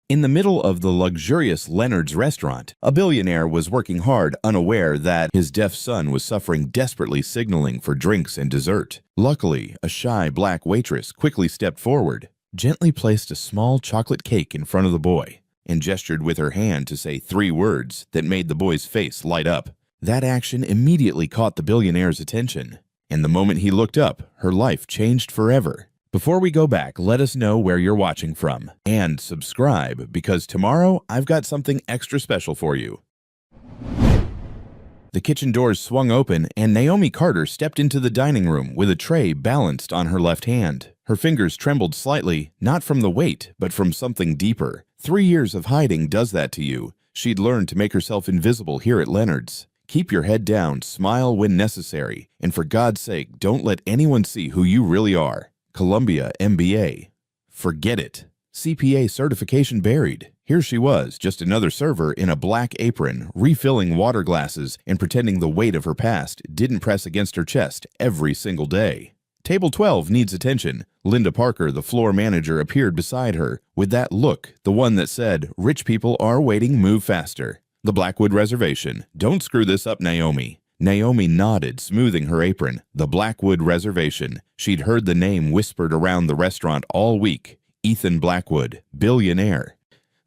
In the middle of the luxurious Leonard's restaurant, a billionaire was working hard, unaware that his deaf son was suffering desperately, signaling for drinks and dessert. Luckily, a shy black waitress quickly stepped forward, gently placed a small chocolate cake in front of the boy, and gestured with her hand to say 3 words that made the boy's face light up. That action immediately caught the billionaire's attention, and the moment he looked up, her life changed forever. Before we go back, let us know where you're watching from, and subscribe, because tomorrow I've got something extra special for you. The kitchen doors swung open, and Naomi Carter stepped into the dining room with a tray balanced on her left hand. Her fingers trembled slightly, not from the weight, but from something deeper. 3 years of hiding does that to you. She'd learned to make herself invisible here at Leonard's. Keep your head down, smile when necessary, and for God's sake, don't let anyone see who you really are. Columbia MBA. Forget it. CPA certification buried. Here she was, just another server in a black apron, refilling water glasses and pretending the weight of her past didn't press against her chest every single day. Table 12 needs attention. Linda Parker, the floor manager, appeared beside her with that look, the one that said, "Rich people are waiting, move faster." The Blackwood Reservation. Don't screw this up, Naomi. Naomi nodded, smoothing her apron. The Blackwood Reservation. She'd heard the name whispered around the restaurant all week. Ethan Blackwood, billionaire.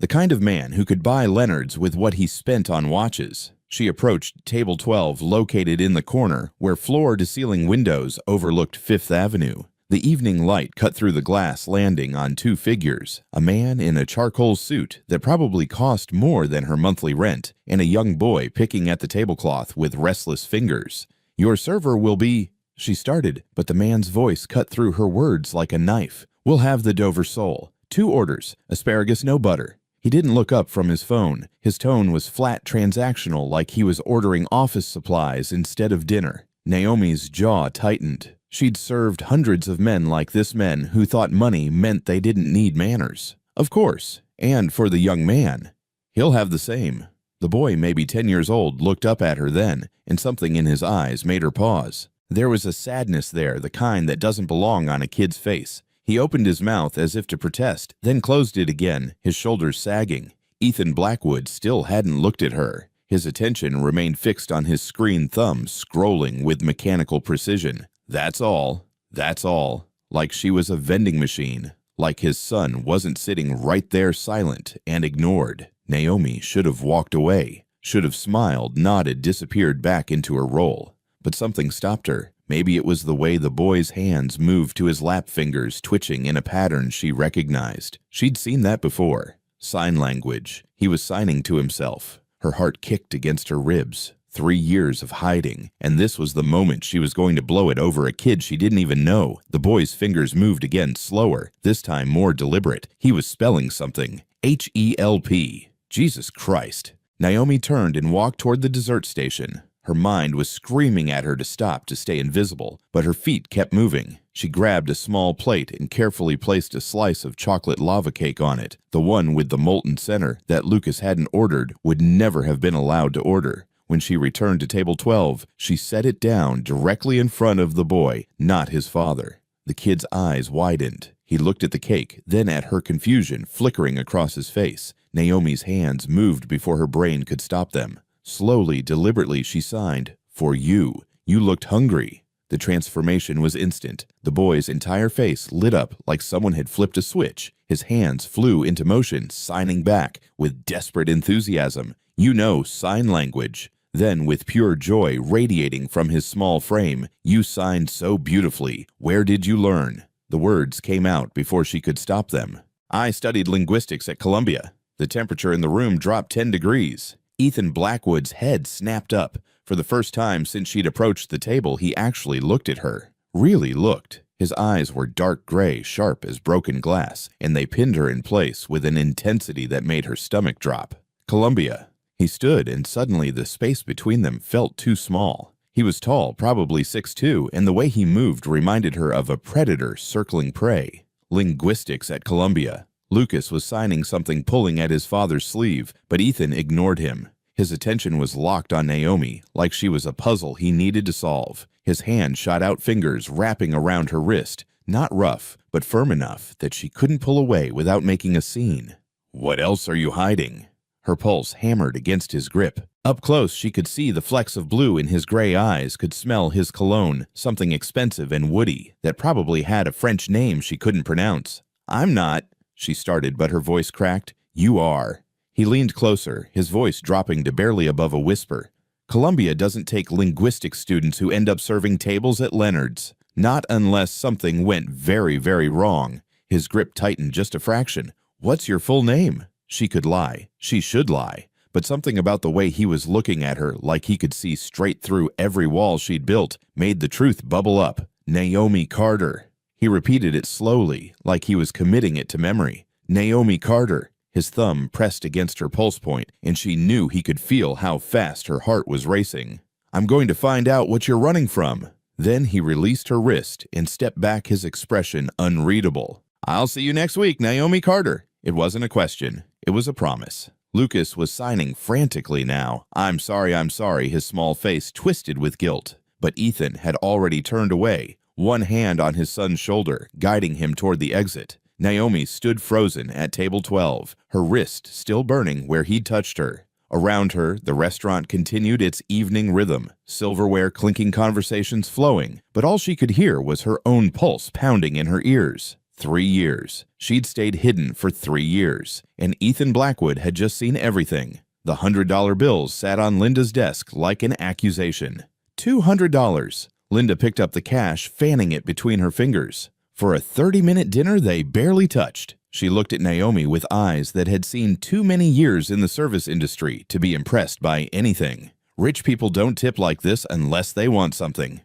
The kind of man who could buy Leonard's with what he spent on watches. She approached table 12, located in the corner, where floor-to-ceiling windows overlooked Fifth Avenue. The evening light cut through the glass, landing on 2 figures, a man in a charcoal suit that probably cost more than her monthly rent, and a young boy picking at the tablecloth with restless fingers. "Your server will be—" she started, but the man's voice cut through her words like a knife. "We'll have the Dover sole. 2 orders, asparagus no butter." He didn't look up from his phone. His tone was flat, transactional, like he was ordering office supplies instead of dinner. Naomi's jaw tightened. She'd served hundreds of men like this, men who thought money meant they didn't need manners. Of course, and for the young man, he'll have the same. The boy, maybe 10 years old, looked up at her then, and something in his eyes made her pause. There was a sadness there, the kind that doesn't belong on a kid's face. He opened his mouth as if to protest, then closed it again, his shoulders sagging. Ethan Blackwood still hadn't looked at her. His attention remained fixed on his screen thumb, scrolling with mechanical precision. That's all. That's all. Like she was a vending machine. Like his son wasn't sitting right there silent and ignored. Naomi should have walked away, should have smiled, nodded, disappeared back into her role. But something stopped her. Maybe it was the way the boy's hands moved to his lap, fingers twitching in a pattern she recognized. She'd seen that before. Sign language. He was signing to himself. Her heart kicked against her ribs. 3 years of hiding, and this was the moment she was going to blow it over a kid she didn't even know. The boy's fingers moved again, slower, this time more deliberate. He was spelling something. H-E-L-P. Jesus Christ. Naomi turned and walked toward the dessert station. Her mind was screaming at her to stop, to stay invisible, but her feet kept moving. She grabbed a small plate and carefully placed a slice of chocolate lava cake on it, the one with the molten center that Lucas hadn't ordered, would never have been allowed to order. When she returned to table 12, she set it down directly in front of the boy, not his father. The kid's eyes widened. He looked at the cake, then at her, confusion flickering across his face. Naomi's hands moved before her brain could stop them. Slowly, deliberately, she signed, "For you. You looked hungry." The transformation was instant. The boy's entire face lit up like someone had flipped a switch. His hands flew into motion, signing back with desperate enthusiasm. "You know sign language." Then, with pure joy radiating from his small frame, "You signed so beautifully. Where did you learn?" The words came out before she could stop them. "I studied linguistics at Columbia." The temperature in the room dropped 10 degrees. Ethan Blackwood's head snapped up. For the first time since she'd approached the table, he actually looked at her. Really looked. His eyes were dark gray, sharp as broken glass, and they pinned her in place with an intensity that made her stomach drop. Columbia. He stood, and suddenly the space between them felt too small. He was tall, probably 6'2", and the way he moved reminded her of a predator circling prey. Linguistics at Columbia. Lucas was signing something, pulling at his father's sleeve, but Ethan ignored him. His attention was locked on Naomi, like she was a puzzle he needed to solve. His hand shot out, fingers wrapping around her wrist, not rough, but firm enough that she couldn't pull away without making a scene. What else are you hiding? Her pulse hammered against his grip. Up close, she could see the flecks of blue in his gray eyes, could smell his cologne, something expensive and woody that probably had a French name she couldn't pronounce. I'm not, she started, but her voice cracked. You are. He leaned closer, his voice dropping to barely above a whisper. Columbia doesn't take linguistics students who end up serving tables at Leonard's. Not unless something went very, very wrong. His grip tightened just a fraction. What's your full name? She could lie. She should lie. But something about the way he was looking at her, like he could see straight through every wall she'd built, made the truth bubble up. Naomi Carter. He repeated it slowly, like he was committing it to memory. Naomi Carter. His thumb pressed against her pulse point, and she knew he could feel how fast her heart was racing. I'm going to find out what you're running from. Then he released her wrist and stepped back, his expression unreadable. I'll see you next week, Naomi Carter. It wasn't a question. It was a promise. Lucas was signing frantically now. I'm sorry, his small face twisted with guilt. But Ethan had already turned away, one hand on his son's shoulder, guiding him toward the exit. Naomi stood frozen at table 12, her wrist still burning where he'd touched her. Around her, the restaurant continued its evening rhythm, silverware clinking, conversations flowing, but all she could hear was her own pulse pounding in her ears. 3 years. She'd stayed hidden for 3 years, and Ethan Blackwood had just seen everything. The $100 bills sat on Linda's desk like an accusation. $200. Linda picked up the cash, fanning it between her fingers. For a 30-minute dinner they barely touched. She looked at Naomi with eyes that had seen too many years in the service industry to be impressed by anything. Rich people don't tip like this unless they want something.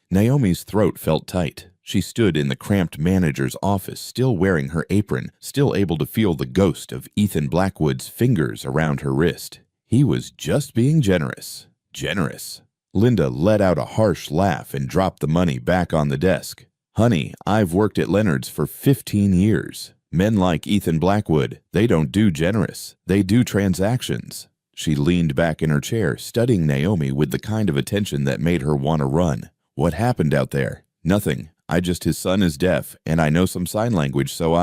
Naomi's throat felt tight. She stood in the cramped manager's office, still wearing her apron, still able to feel the ghost of Ethan Blackwood's fingers around her wrist. He was just being generous. Generous. Linda let out a harsh laugh and dropped the money back on the desk. Honey, I've worked at Leonard's for 15 years. Men like Ethan Blackwood, they don't do generous. They do transactions. She leaned back in her chair, studying Naomi with the kind of attention that made her want to run. What happened out there? Nothing. His son is deaf, and I know some sign language, so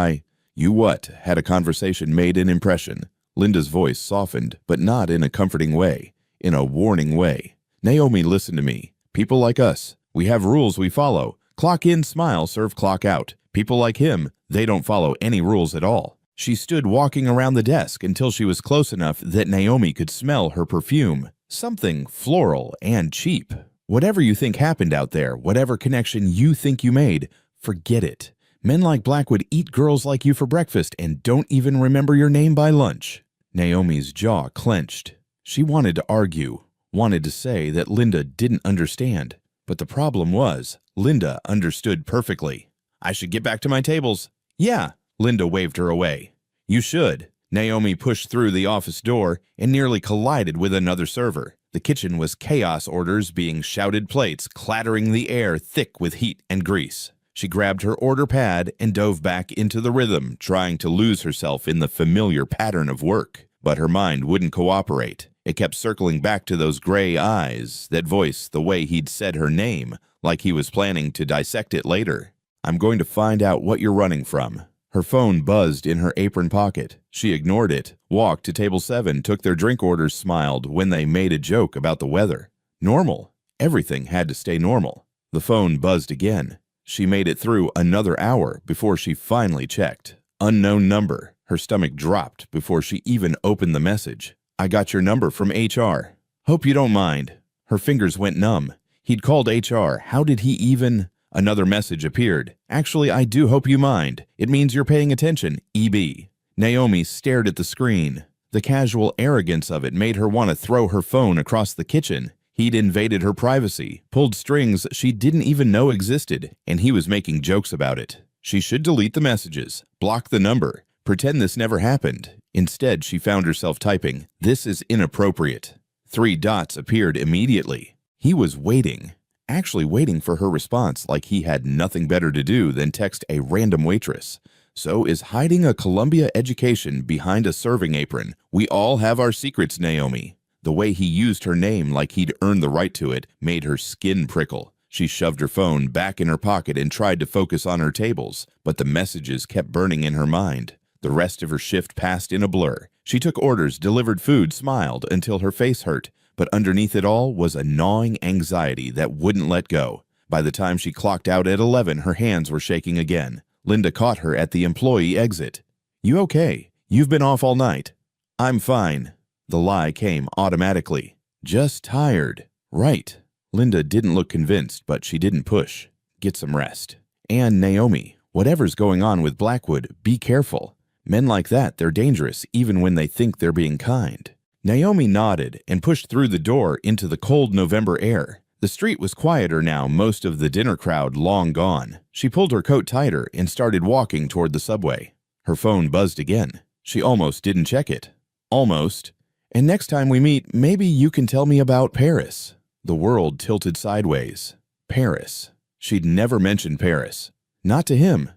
You what? Had a conversation, made an impression. Linda's voice softened, but not in a comforting way, in a warning way. Naomi, listen to me. People like us, we have rules we follow. Clock in, smile, serve, clock out. People like him, they don't follow any rules at all. She stood walking around the desk until she was close enough that Naomi could smell her perfume. Something floral and cheap. Whatever you think happened out there, whatever connection you think you made, forget it. Men like Blackwood eat girls like you for breakfast and don't even remember your name by lunch. Naomi's jaw clenched. She wanted to argue, wanted to say that Linda didn't understand. But the problem was, Linda understood perfectly. I should get back to my tables. Yeah, Linda waved her away. You should. Naomi pushed through the office door and nearly collided with another server. The kitchen was chaos, orders being shouted, plates clattering the air thick with heat and grease. She grabbed her order pad and dove back into the rhythm, trying to lose herself in the familiar pattern of work. But her mind wouldn't cooperate. It kept circling back to those gray eyes, that voice, the way he'd said her name, like he was planning to dissect it later. I'm going to find out what you're running from. Her phone buzzed in her apron pocket. She ignored it, walked to table 7, took their drink orders, smiled when they made a joke about the weather. Normal. Everything had to stay normal. The phone buzzed again. She made it through another hour before she finally checked. Unknown number. Her stomach dropped before she even opened the message. I got your number from HR. Hope you don't mind. Her fingers went numb. He'd called HR. How did he even... Another message appeared. Actually, I do hope you mind. It means you're paying attention. EB. Naomi stared at the screen. The casual arrogance of it made her want to throw her phone across the kitchen. He'd invaded her privacy, pulled strings she didn't even know existed, and he was making jokes about it. She should delete the messages, block the number, pretend this never happened. Instead, she found herself typing, "This is inappropriate." 3 dots appeared immediately. He was waiting. Actually waiting for her response, like he had nothing better to do than text a random waitress. So is hiding a Columbia education behind a serving apron. We all have our secrets, Naomi. The way he used her name like he'd earned the right to it made her skin prickle. She shoved her phone back in her pocket and tried to focus on her tables, but the messages kept burning in her mind. The rest of her shift passed in a blur. She took orders, delivered food, smiled until her face hurt, but underneath it all was a gnawing anxiety that wouldn't let go. By the time she clocked out at 11, her hands were shaking again. Linda caught her at the employee exit. "You okay? You've been off all night." "I'm fine." The lie came automatically. "Just tired." "Right." Linda didn't look convinced, but she didn't push. "Get some rest." "And Naomi, whatever's going on with Blackwood, be careful. Men like that, they're dangerous even when they think they're being kind." Naomi nodded and pushed through the door into the cold November air. The street was quieter now, most of the dinner crowd long gone. She pulled her coat tighter and started walking toward the subway. Her phone buzzed again. She almost didn't check it. Almost. "And next time we meet, maybe you can tell me about Paris." The world tilted sideways. Paris. She'd never mentioned Paris. Not to him.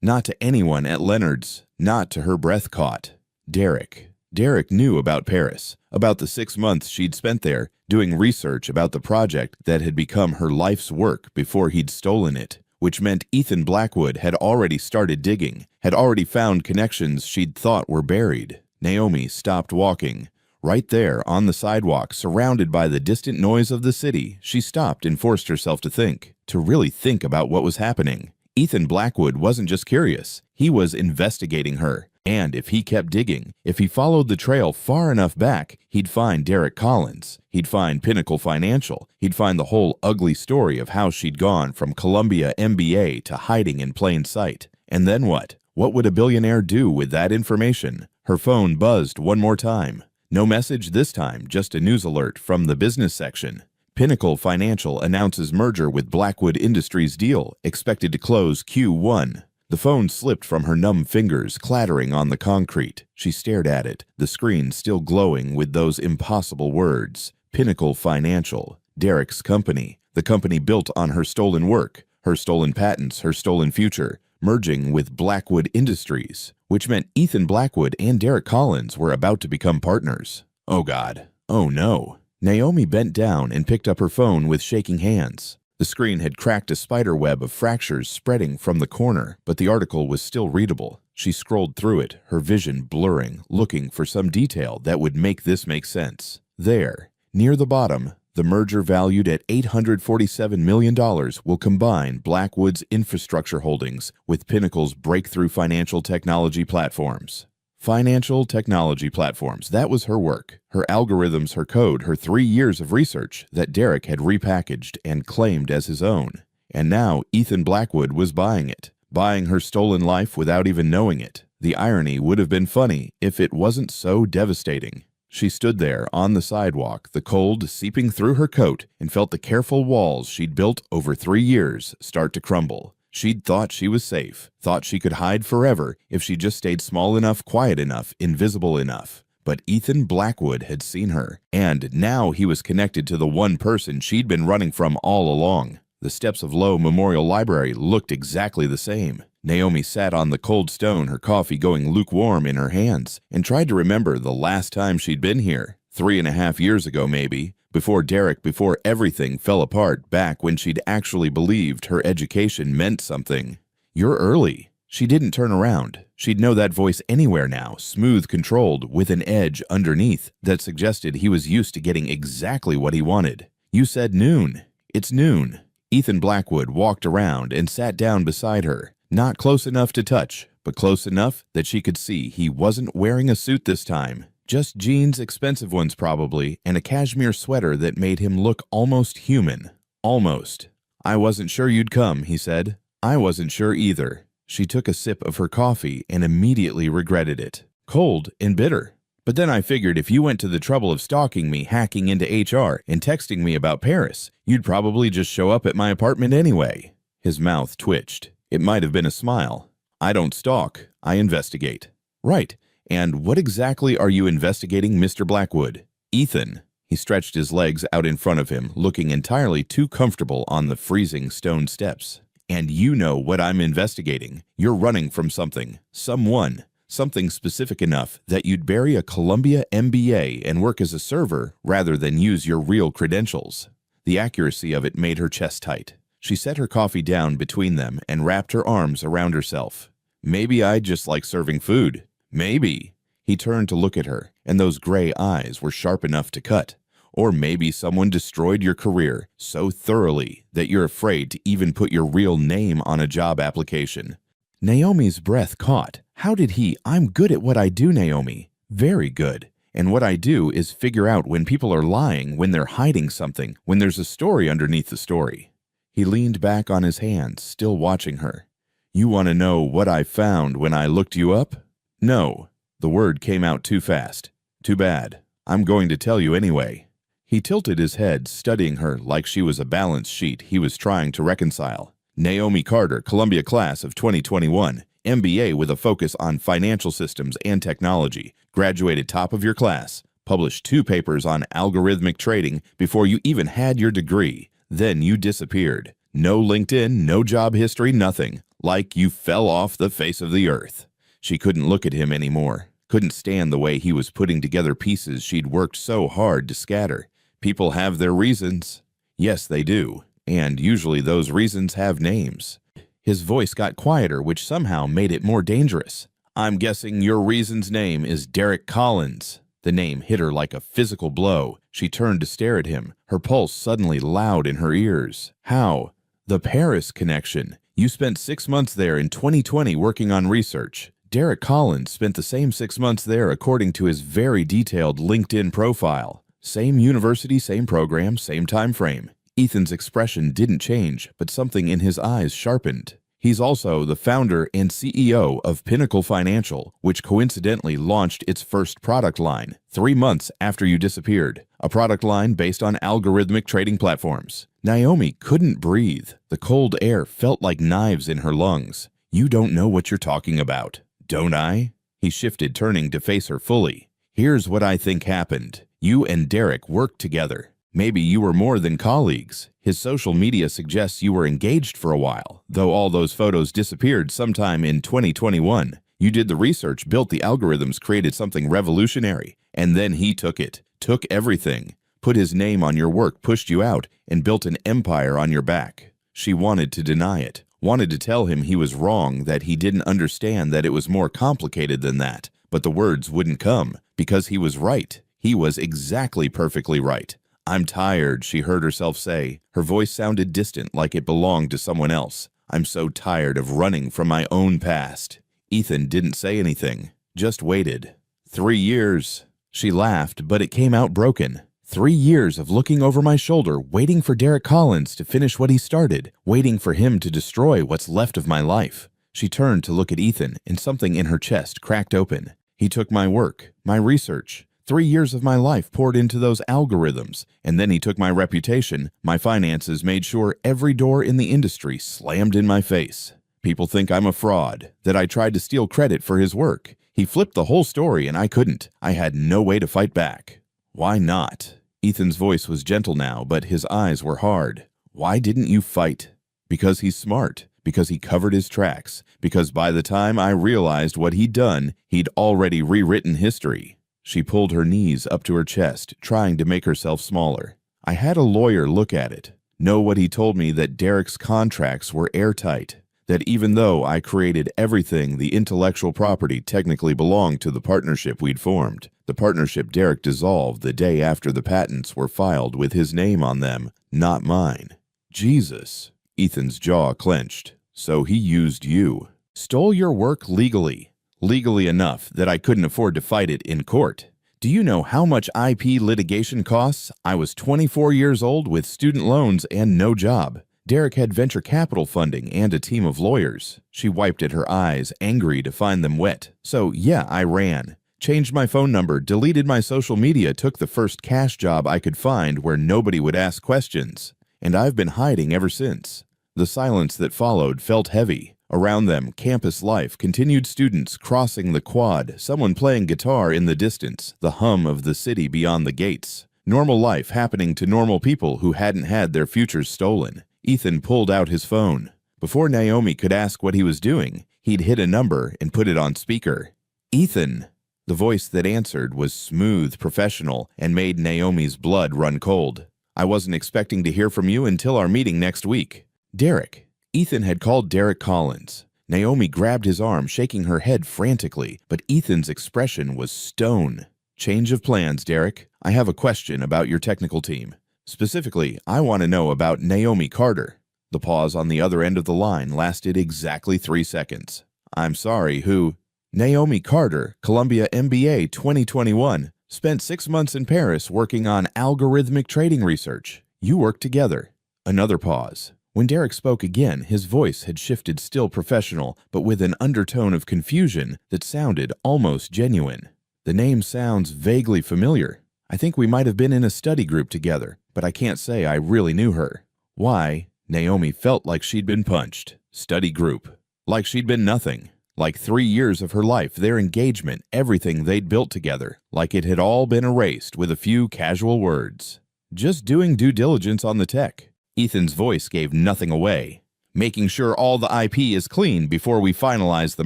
Not to anyone at Leonard's. Not to her breath caught. Derek. Derek knew about Paris, about the 6 months she'd spent there, doing research about the project that had become her life's work before he'd stolen it, which meant Ethan Blackwood had already started digging, had already found connections she'd thought were buried. Naomi stopped walking. Right there on the sidewalk, surrounded by the distant noise of the city, she stopped and forced herself to think, to really think about what was happening. Ethan Blackwood wasn't just curious, he was investigating her. And if he kept digging, if he followed the trail far enough back, he'd find Derek Collins, he'd find Pinnacle Financial, he'd find the whole ugly story of how she'd gone from Columbia MBA to hiding in plain sight. And then what? What would a billionaire do with that information? Her phone buzzed one more time. No message this time, just a news alert from the business section. Pinnacle Financial announces merger with Blackwood Industries deal, expected to close Q1. The phone slipped from her numb fingers, clattering on the concrete. She stared at it, the screen still glowing with those impossible words. Pinnacle Financial, Derek's company, the company built on her stolen work, her stolen patents, her stolen future, merging with Blackwood Industries, which meant Ethan Blackwood and Derek Collins were about to become partners. Oh God. Oh no. Naomi bent down and picked up her phone with shaking hands. The screen had cracked a spider web of fractures spreading from the corner, but the article was still readable. She scrolled through it, her vision blurring, looking for some detail that would make this make sense. There, near the bottom, the merger valued at $847 million will combine Blackwood's infrastructure holdings with Pinnacle's breakthrough financial technology platforms. Financial technology platforms, that was her work, her algorithms, her code, her 3 years of research that Derek had repackaged and claimed as his own. And now Ethan Blackwood was buying it, buying her stolen life without even knowing it. The irony would have been funny if it wasn't so devastating. She stood there on the sidewalk, the cold seeping through her coat, and felt the careful walls she'd built over 3 years start to crumble. She'd thought she was safe, thought she could hide forever if she just stayed small enough, quiet enough, invisible enough. But Ethan Blackwood had seen her, and now he was connected to the one person she'd been running from all along. The steps of Lowe Memorial Library looked exactly the same. Naomi sat on the cold stone, her coffee going lukewarm in her hands, and tried to remember the last time she'd been here. 3.5 years ago, maybe. Before Derek, before everything fell apart, back when she'd actually believed her education meant something. "You're early." She didn't turn around. She'd know that voice anywhere now, smooth, controlled, with an edge underneath that suggested he was used to getting exactly what he wanted. "You said noon. It's noon." Ethan Blackwood walked around and sat down beside her, not close enough to touch, but close enough that she could see he wasn't wearing a suit this time. Just jeans, expensive ones probably, and a cashmere sweater that made him look almost human. Almost. "I wasn't sure you'd come," he said. "I wasn't sure either." She took a sip of her coffee and immediately regretted it. Cold and bitter. "But then I figured if you went to the trouble of stalking me, hacking into HR, and texting me about Paris, you'd probably just show up at my apartment anyway." His mouth twitched. It might have been a smile. "I don't stalk. I investigate." "Right. And what exactly are you investigating, Mr. Blackwood?" "Ethan." He stretched his legs out in front of him, looking entirely too comfortable on the freezing stone steps. "And you know what I'm investigating. You're running from something. Someone. Something specific enough that you'd bury a Columbia MBA and work as a server rather than use your real credentials." The accuracy of it made her chest tight. She set her coffee down between them and wrapped her arms around herself. "Maybe I'd just like serving food. Maybe. He turned to look at her, and those gray eyes were sharp enough to cut. Or maybe someone destroyed your career so thoroughly that you're afraid to even put your real name on a job application. Naomi's breath caught. How did he? I'm good at what I do, Naomi. Very good. And what I do is figure out when people are lying, when they're hiding something, when there's a story underneath the story. He leaned back on his hands, still watching her. You want to know what I found when I looked you up? No. The word came out too fast. Too bad. I'm going to tell you anyway. He tilted his head, studying her like she was a balance sheet he was trying to reconcile. Naomi Carter, Columbia class of 2021, MBA with a focus on financial systems and technology, graduated top of your class, published 2 papers on algorithmic trading before you even had your degree. Then you disappeared. No LinkedIn, no job history, nothing. Like you fell off the face of the earth. She couldn't look at him anymore. Couldn't stand the way he was putting together pieces she'd worked so hard to scatter. People have their reasons. Yes, they do. And usually those reasons have names. His voice got quieter, which somehow made it more dangerous. I'm guessing your reason's name is Derek Collins. The name hit her like a physical blow. She turned to stare at him, her pulse suddenly loud in her ears. How? The Paris connection. You spent 6 months there in 2020 working on research. Derek Collins spent the same 6 months there according to his very detailed LinkedIn profile. Same university, same program, same time frame. Ethan's expression didn't change, but something in his eyes sharpened. He's also the founder and CEO of Pinnacle Financial, which coincidentally launched its first product line 3 months after you disappeared, a product line based on algorithmic trading platforms. Naomi couldn't breathe. The cold air felt like knives in her lungs. You don't know what you're talking about, don't I? He shifted, turning to face her fully. Here's what I think happened. You and Derek worked together. Maybe you were more than colleagues. His social media suggests you were engaged for a while, though all those photos disappeared sometime in 2021. You did the research, built the algorithms, created something revolutionary, and then he took it, took everything, put his name on your work, pushed you out, and built an empire on your back. She wanted to deny it, wanted to tell him he was wrong, that he didn't understand that it was more complicated than that, but the words wouldn't come, because he was right. He was exactly perfectly right. I'm tired, she heard herself say. Her voice sounded distant, like it belonged to someone else. I'm so tired of running from my own past. Ethan didn't say anything, just waited. 3 years. She laughed, but it came out broken. 3 years of looking over my shoulder, waiting for Derek Collins to finish what he started, waiting for him to destroy what's left of my life. She turned to look at Ethan, and something in her chest cracked open. He took my work, my research. 3 years of my life poured into those algorithms, and then he took my reputation, my finances, made sure every door in the industry slammed in my face. People think I'm a fraud, that I tried to steal credit for his work. He flipped the whole story and I couldn't. I had no way to fight back. Why not? Ethan's voice was gentle now, but his eyes were hard. Why didn't you fight? Because he's smart. Because he covered his tracks. Because by the time I realized what he'd done, he'd already rewritten history. She pulled her knees up to her chest, trying to make herself smaller. I had a lawyer look at it. Know what he told me, that Derek's contracts were airtight. That even though I created everything, the intellectual property technically belonged to the partnership we'd formed. The partnership Derek dissolved the day after the patents were filed with his name on them, not mine. Jesus. Ethan's jaw clenched. So he used you. Stole your work legally. Legally enough that I couldn't afford to fight it in court. Do you know how much IP litigation costs? I was 24 years old with student loans and no job. Derek had venture capital funding and a team of lawyers. She wiped at her eyes, angry to find them wet. So yeah, I ran. Changed my phone number, deleted my social media, took the first cash job I could find where nobody would ask questions. And I've been hiding ever since. The silence that followed felt heavy. Around them, campus life, continued students crossing the quad, someone playing guitar in the distance, the hum of the city beyond the gates. Normal life happening to normal people who hadn't had their futures stolen. Ethan pulled out his phone. Before Naomi could ask what he was doing, he'd hit a number and put it on speaker. Ethan. The voice that answered was smooth, professional, and made Naomi's blood run cold. I wasn't expecting to hear from you until our meeting next week. Derek. Ethan had called Derek Collins. Naomi grabbed his arm, shaking her head frantically, but Ethan's expression was stone. "Change of plans, Derek. I have a question about your technical team. Specifically, I want to know about Naomi Carter." The pause on the other end of the line lasted exactly 3 seconds. "I'm sorry, who?" "Naomi Carter, Columbia MBA 2021. Spent 6 months in Paris working on algorithmic trading research. You worked together." Another pause. When Derek spoke again, his voice had shifted, still professional, but with an undertone of confusion that sounded almost genuine. "The name sounds vaguely familiar. I think we might have been in a study group together, but I can't say I really knew her." Why? Naomi felt like she'd been punched. Study group. Like she'd been nothing. Like 3 years of her life, their engagement, everything they'd built together. Like it had all been erased with a few casual words. "Just doing due diligence on the tech." Ethan's voice gave nothing away. "Making sure all the IP is clean before we finalize the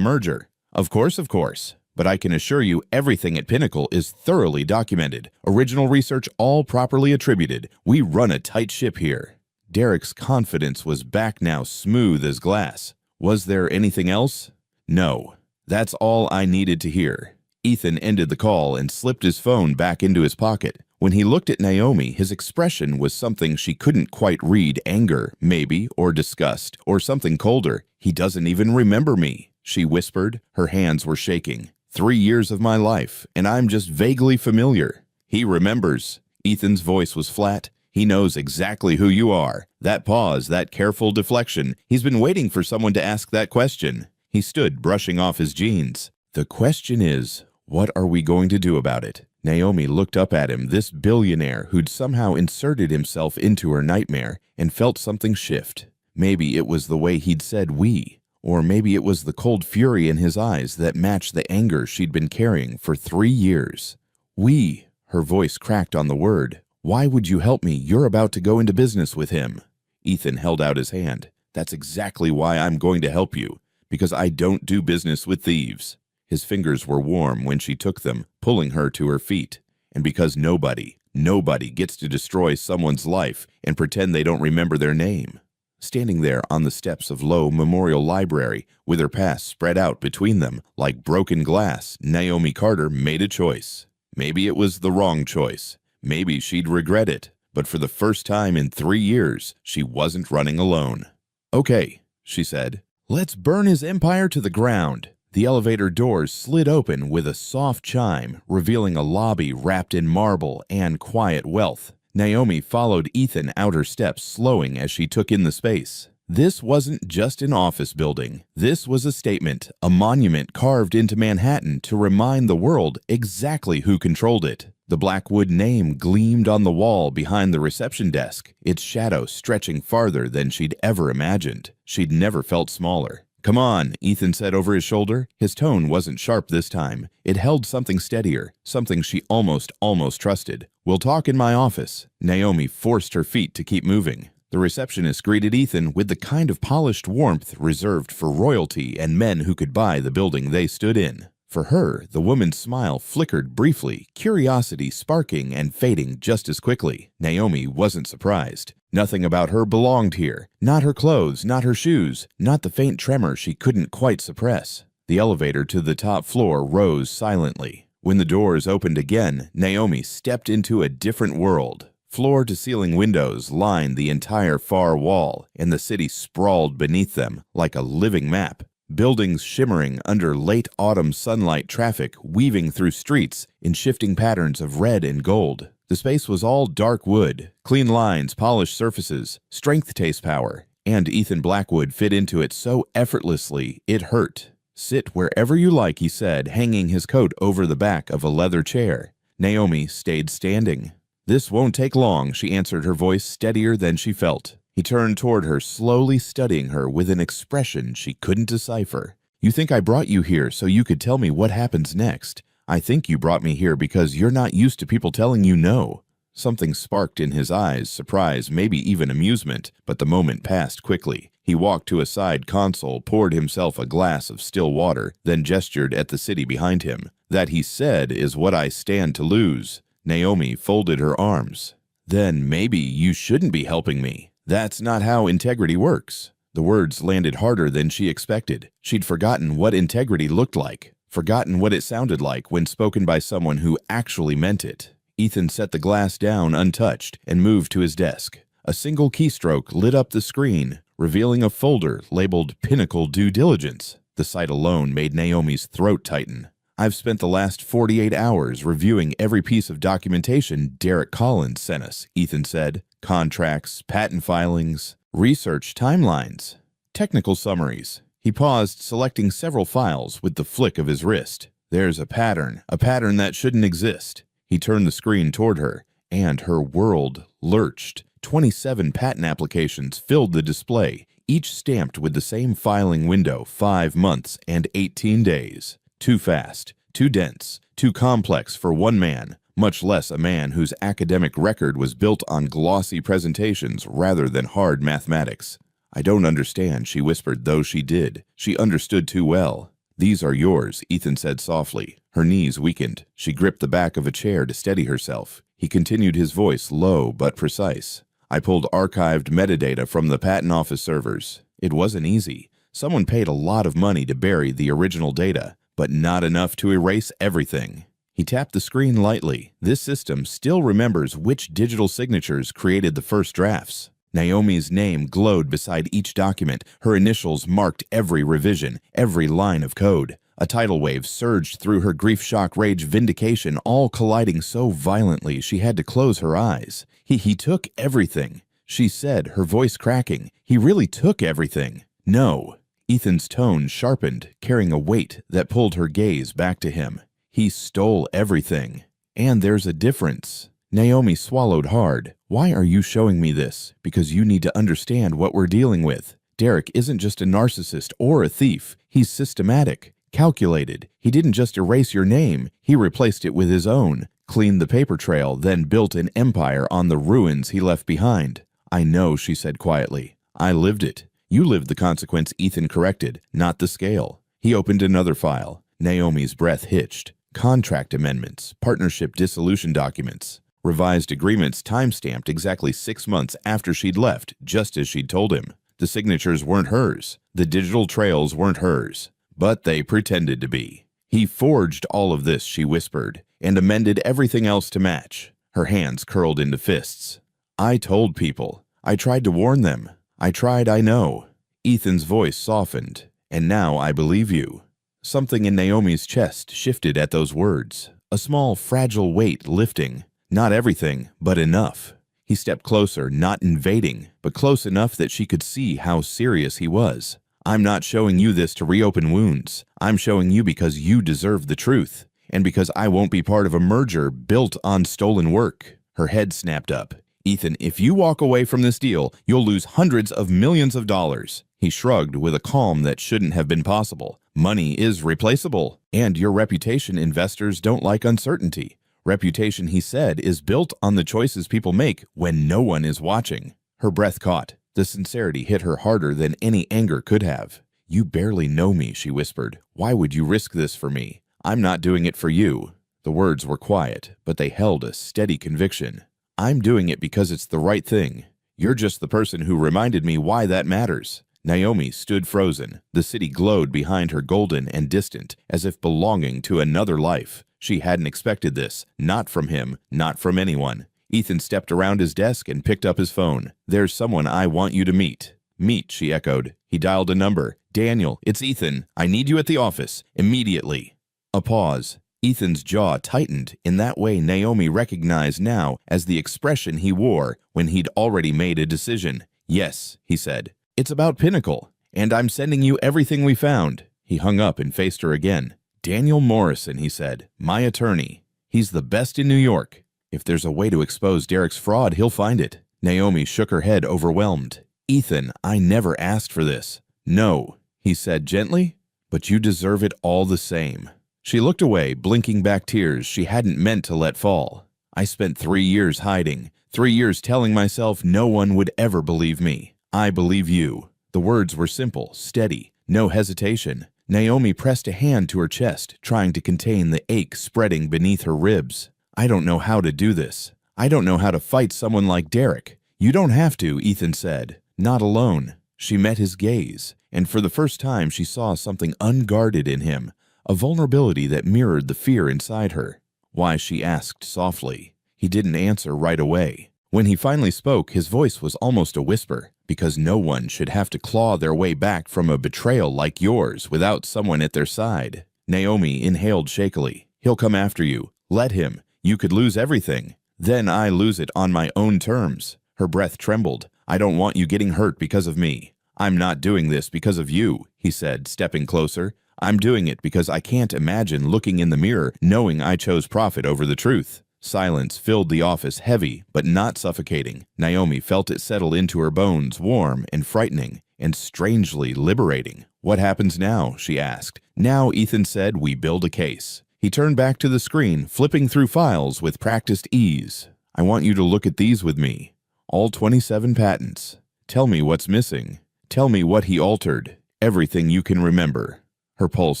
merger." Of course. But I can assure you everything at Pinnacle is thoroughly documented. Original research all properly attributed. We run a tight ship here." Derek's confidence was back now, smooth as glass. Was there anything else? "No. That's all I needed to hear." Ethan ended the call and slipped his phone back into his pocket. When he looked at Naomi, his expression was something she couldn't quite read: anger, maybe, or disgust, or something colder. "He doesn't even remember me," she whispered. Her hands were shaking. 3 years of my life, and I'm just vaguely familiar." "He remembers." Ethan's voice was flat. "He knows exactly who you are." That pause, that careful deflection. He's been waiting for someone to ask that question. He stood, brushing off his jeans. "The question is, what are we going to do about it?" Naomi looked up at him, this billionaire who'd somehow inserted himself into her nightmare, and felt something shift. Maybe it was the way he'd said "we." Or maybe it was the cold fury in his eyes that matched the anger she'd been carrying for 3 years. "We," her voice cracked on the word. "Why would you help me? You're about to go into business with him." Ethan held out his hand. "That's exactly why I'm going to help you. Because I don't do business with thieves." His fingers were warm when she took them, pulling her to her feet. "And because nobody gets to destroy someone's life and pretend they don't remember their name." Standing there on the steps of Low Memorial Library, with her past spread out between them like broken glass, Naomi Carter made a choice. Maybe it was the wrong choice. Maybe she'd regret it. But for the first time in 3 years, she wasn't running alone. "Okay," she said. "Let's burn his empire to the ground." The elevator doors slid open with a soft chime, revealing a lobby wrapped in marble and quiet wealth. Naomi followed Ethan out her steps, slowing as she took in the space. This wasn't just an office building. This was a statement, a monument carved into Manhattan to remind the world exactly who controlled it. The Blackwood name gleamed on the wall behind the reception desk, its shadow stretching farther than she'd ever imagined. She'd never felt smaller. "Come on," Ethan said over his shoulder. His tone wasn't sharp this time. It held something steadier, something she almost trusted. "We'll talk in my office." Naomi forced her feet to keep moving. The receptionist greeted Ethan with the kind of polished warmth reserved for royalty and men who could buy the building they stood in. For her, the woman's smile flickered briefly, curiosity sparking and fading just as quickly. Naomi wasn't surprised. Nothing about her belonged here. Not her clothes, not her shoes, not the faint tremor she couldn't quite suppress. The elevator to the top floor rose silently. When the doors opened again, Naomi stepped into a different world. Floor-to-ceiling windows lined the entire far wall, and the city sprawled beneath them like a living map. Buildings shimmering under late autumn sunlight, traffic weaving through streets in shifting patterns of red and gold. The space was all dark wood, clean lines, polished surfaces, strength taste power, and Ethan Blackwood fit into it so effortlessly it hurt. "Sit wherever you like," he said, hanging his coat over the back of a leather chair. Naomi stayed standing. "This won't take long," she answered, her voice steadier than she felt. He turned toward her, slowly studying her with an expression she couldn't decipher. "You think I brought you here so you could tell me what happens next? I think you brought me here because you're not used to people telling you no." Something sparked in his eyes, surprise, maybe even amusement, but the moment passed quickly. He walked to a side console, poured himself a glass of still water, then gestured at the city behind him. "That," he said, "is what I stand to lose." Naomi folded her arms. "Then maybe you shouldn't be helping me. That's not how integrity works." The words landed harder than she expected. She'd forgotten what integrity looked like, forgotten what it sounded like when spoken by someone who actually meant it. Ethan set the glass down untouched and moved to his desk. A single keystroke lit up the screen, revealing a folder labeled Pinnacle Due Diligence. The sight alone made Naomi's throat tighten. "I've spent the last 48 hours reviewing every piece of documentation Derek Collins sent us," Ethan said. "Contracts, patent filings, research timelines, technical summaries." He paused, selecting several files with the flick of his wrist. "There's a pattern that shouldn't exist." He turned the screen toward her, and her world lurched. 27 patent applications filled the display, each stamped with the same filing window, 5 months and 18 days. Too fast, too dense, too complex for one man, much less a man whose academic record was built on glossy presentations rather than hard mathematics. "I don't understand," she whispered, though she did. She understood too well. "These are yours," Ethan said softly. Her knees weakened. She gripped the back of a chair to steady herself. He continued, his voice low but precise. "I pulled archived metadata from the patent office servers. It wasn't easy. Someone paid a lot of money to bury the original data, but not enough to erase everything." He tapped the screen lightly. "This system still remembers which digital signatures created the first drafts." Naomi's name glowed beside each document. Her initials marked every revision, every line of code. A tidal wave surged through her grief, shock, rage, vindication, all colliding so violently she had to close her eyes. He took everything," she said, her voice cracking. "He really took everything." "No." Ethan's tone sharpened, carrying a weight that pulled her gaze back to him. "He stole everything. And there's a difference." Naomi swallowed hard. "Why are you showing me this? Because you need to understand what we're dealing with. Derek isn't just a narcissist or a thief. He's systematic, calculated. He didn't just erase your name. He replaced it with his own, cleaned the paper trail, then built an empire on the ruins he left behind." "I know," she said quietly. "I lived it." "You lived the consequence," Ethan corrected, "not the scale." He opened another file. Naomi's breath hitched. Contract amendments, partnership dissolution documents. Revised agreements time-stamped exactly 6 months after she'd left, just as she'd told him. The signatures weren't hers. The digital trails weren't hers. But they pretended to be. "He forged all of this," she whispered, "and amended everything else to match." Her hands curled into fists. "I told people. I tried to warn them. I tried, I know." Ethan's voice softened. "And now I believe you." Something in Naomi's chest shifted at those words. A small, fragile weight lifting. Not everything, but enough. He stepped closer, not invading, but close enough that she could see how serious he was. "I'm not showing you this to reopen wounds. I'm showing you because you deserve the truth, and because I won't be part of a merger built on stolen work." Her head snapped up. "Ethan, if you walk away from this deal, you'll lose hundreds of millions of dollars." He shrugged with a calm that shouldn't have been possible. "Money is replaceable, and your reputation investors don't like uncertainty. Reputation," he said, "is built on the choices people make when no one is watching." Her breath caught. The sincerity hit her harder than any anger could have. "You barely know me," she whispered. "Why would you risk this for me? I'm not doing it for you." The words were quiet, but they held a steady conviction. "I'm doing it because it's the right thing. You're just the person who reminded me why that matters." Naomi stood frozen. The city glowed behind her, golden and distant, as if belonging to another life. She hadn't expected this, not from him, not from anyone. Ethan stepped around his desk and picked up his phone. "There's someone I want you to meet." "Meet," she echoed. He dialed a number. "Daniel, it's Ethan. I need you at the office. Immediately." A pause. Ethan's jaw tightened in that way Naomi recognized now as the expression he wore when he'd already made a decision. "Yes," he said. "It's about Pinnacle, and I'm sending you everything we found." He hung up and faced her again. "Daniel Morrison," he said, "my attorney. He's the best in New York. If there's a way to expose Derek's fraud, he'll find it." Naomi shook her head, overwhelmed. "Ethan, I never asked for this." "No," he said gently, "but you deserve it all the same." She looked away, blinking back tears she hadn't meant to let fall. "I spent 3 years hiding, 3 years telling myself no one would ever believe me. I believe you." The words were simple, steady, no hesitation. Naomi pressed a hand to her chest, trying to contain the ache spreading beneath her ribs. "I don't know how to do this. I don't know how to fight someone like Derek." "You don't have to," Ethan said. "Not alone." She met his gaze, and for the first time she saw something unguarded in him, a vulnerability that mirrored the fear inside her. "Why?" she asked softly. He didn't answer right away. When he finally spoke, his voice was almost a whisper. "Because no one should have to claw their way back from a betrayal like yours without someone at their side." Naomi inhaled shakily. "He'll come after you. Let him. You could lose everything. Then I lose it on my own terms." Her breath trembled. "I don't want you getting hurt because of me." "I'm not doing this because of you," he said, stepping closer. "I'm doing it because I can't imagine looking in the mirror knowing I chose profit over the truth." Silence filled the office, heavy but not suffocating. Naomi felt it settle into her bones, warm and frightening, and strangely liberating. "What happens now?" she asked. "Now," Ethan said, "we build a case." He turned back to the screen, flipping through files with practiced ease. "I want you to look at these with me. All 27 patents. Tell me what's missing. Tell me what he altered. Everything you can remember." Her pulse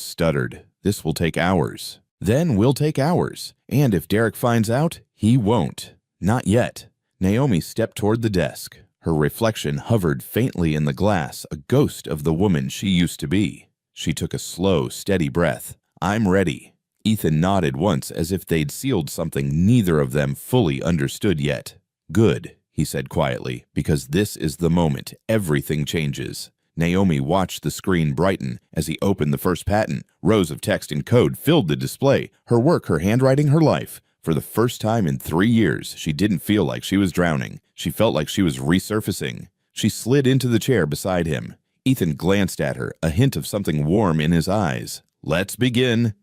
stuttered. "This will take hours." "Then we'll take hours. And if Derek finds out, he won't. Not yet." Naomi stepped toward the desk. Her reflection hovered faintly in the glass, a ghost of the woman she used to be. She took a slow, steady breath. "I'm ready." Ethan nodded once as if they'd sealed something neither of them fully understood yet. "Good," he said quietly, "because this is the moment everything changes." Naomi watched the screen brighten as he opened the first patent. Rows of text and code filled the display. Her work, her handwriting, her life. For the first time in 3 years, she didn't feel like she was drowning. She felt like she was resurfacing. She slid into the chair beside him. Ethan glanced at her, a hint of something warm in his eyes. "Let's begin,"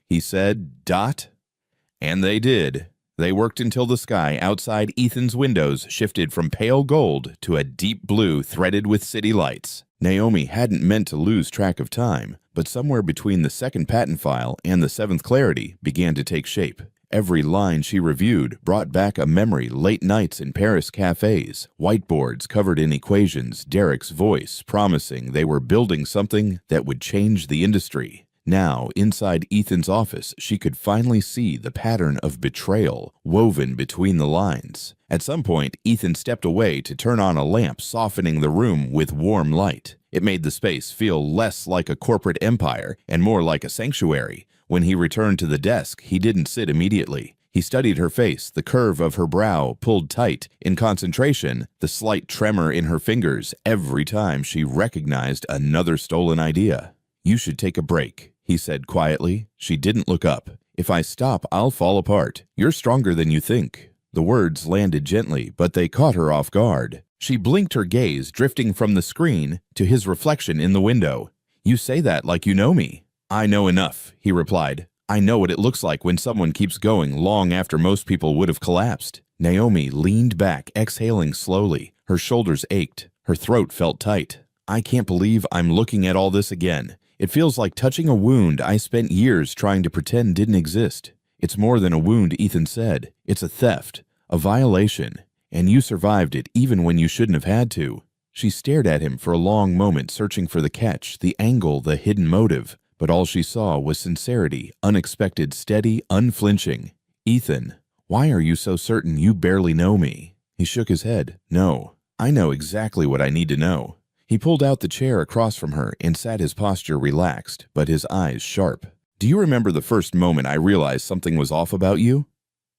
he said. "Dot." And they did. They worked until the sky outside Ethan's windows shifted from pale gold to a deep blue threaded with city lights. Naomi hadn't meant to lose track of time, but somewhere between the second patent file and the seventh clarity began to take shape. Every line she reviewed brought back a memory: late nights in Paris cafes, whiteboards covered in equations, Derek's voice promising they were building something that would change the industry. Now, inside Ethan's office, she could finally see the pattern of betrayal woven between the lines. At some point, Ethan stepped away to turn on a lamp, softening the room with warm light. It made the space feel less like a corporate empire and more like a sanctuary. When he returned to the desk, he didn't sit immediately. He studied her face, the curve of her brow pulled tight in concentration, the slight tremor in her fingers every time she recognized another stolen idea. "You should take a break," he said quietly. She didn't look up. "If I stop, I'll fall apart. You're stronger than you think." The words landed gently, but they caught her off guard. She blinked, her gaze drifting from the screen to his reflection in the window. "You say that like you know me." "I know enough," he replied. "I know what it looks like when someone keeps going long after most people would have collapsed." Naomi leaned back, exhaling slowly. Her shoulders ached. Her throat felt tight. "I can't believe I'm looking at all this again. It feels like touching a wound I spent years trying to pretend didn't exist." "It's more than a wound," Ethan said. "It's a theft, a violation, and you survived it even when you shouldn't have had to." She stared at him for a long moment, searching for the catch, the angle, the hidden motive. But all she saw was sincerity, unexpected, steady, unflinching. "Ethan, why are you so certain you barely know me?" He shook his head. "No, I know exactly what I need to know." He pulled out the chair across from her and sat, his posture relaxed, but his eyes sharp. "Do you remember the first moment I realized something was off about you?"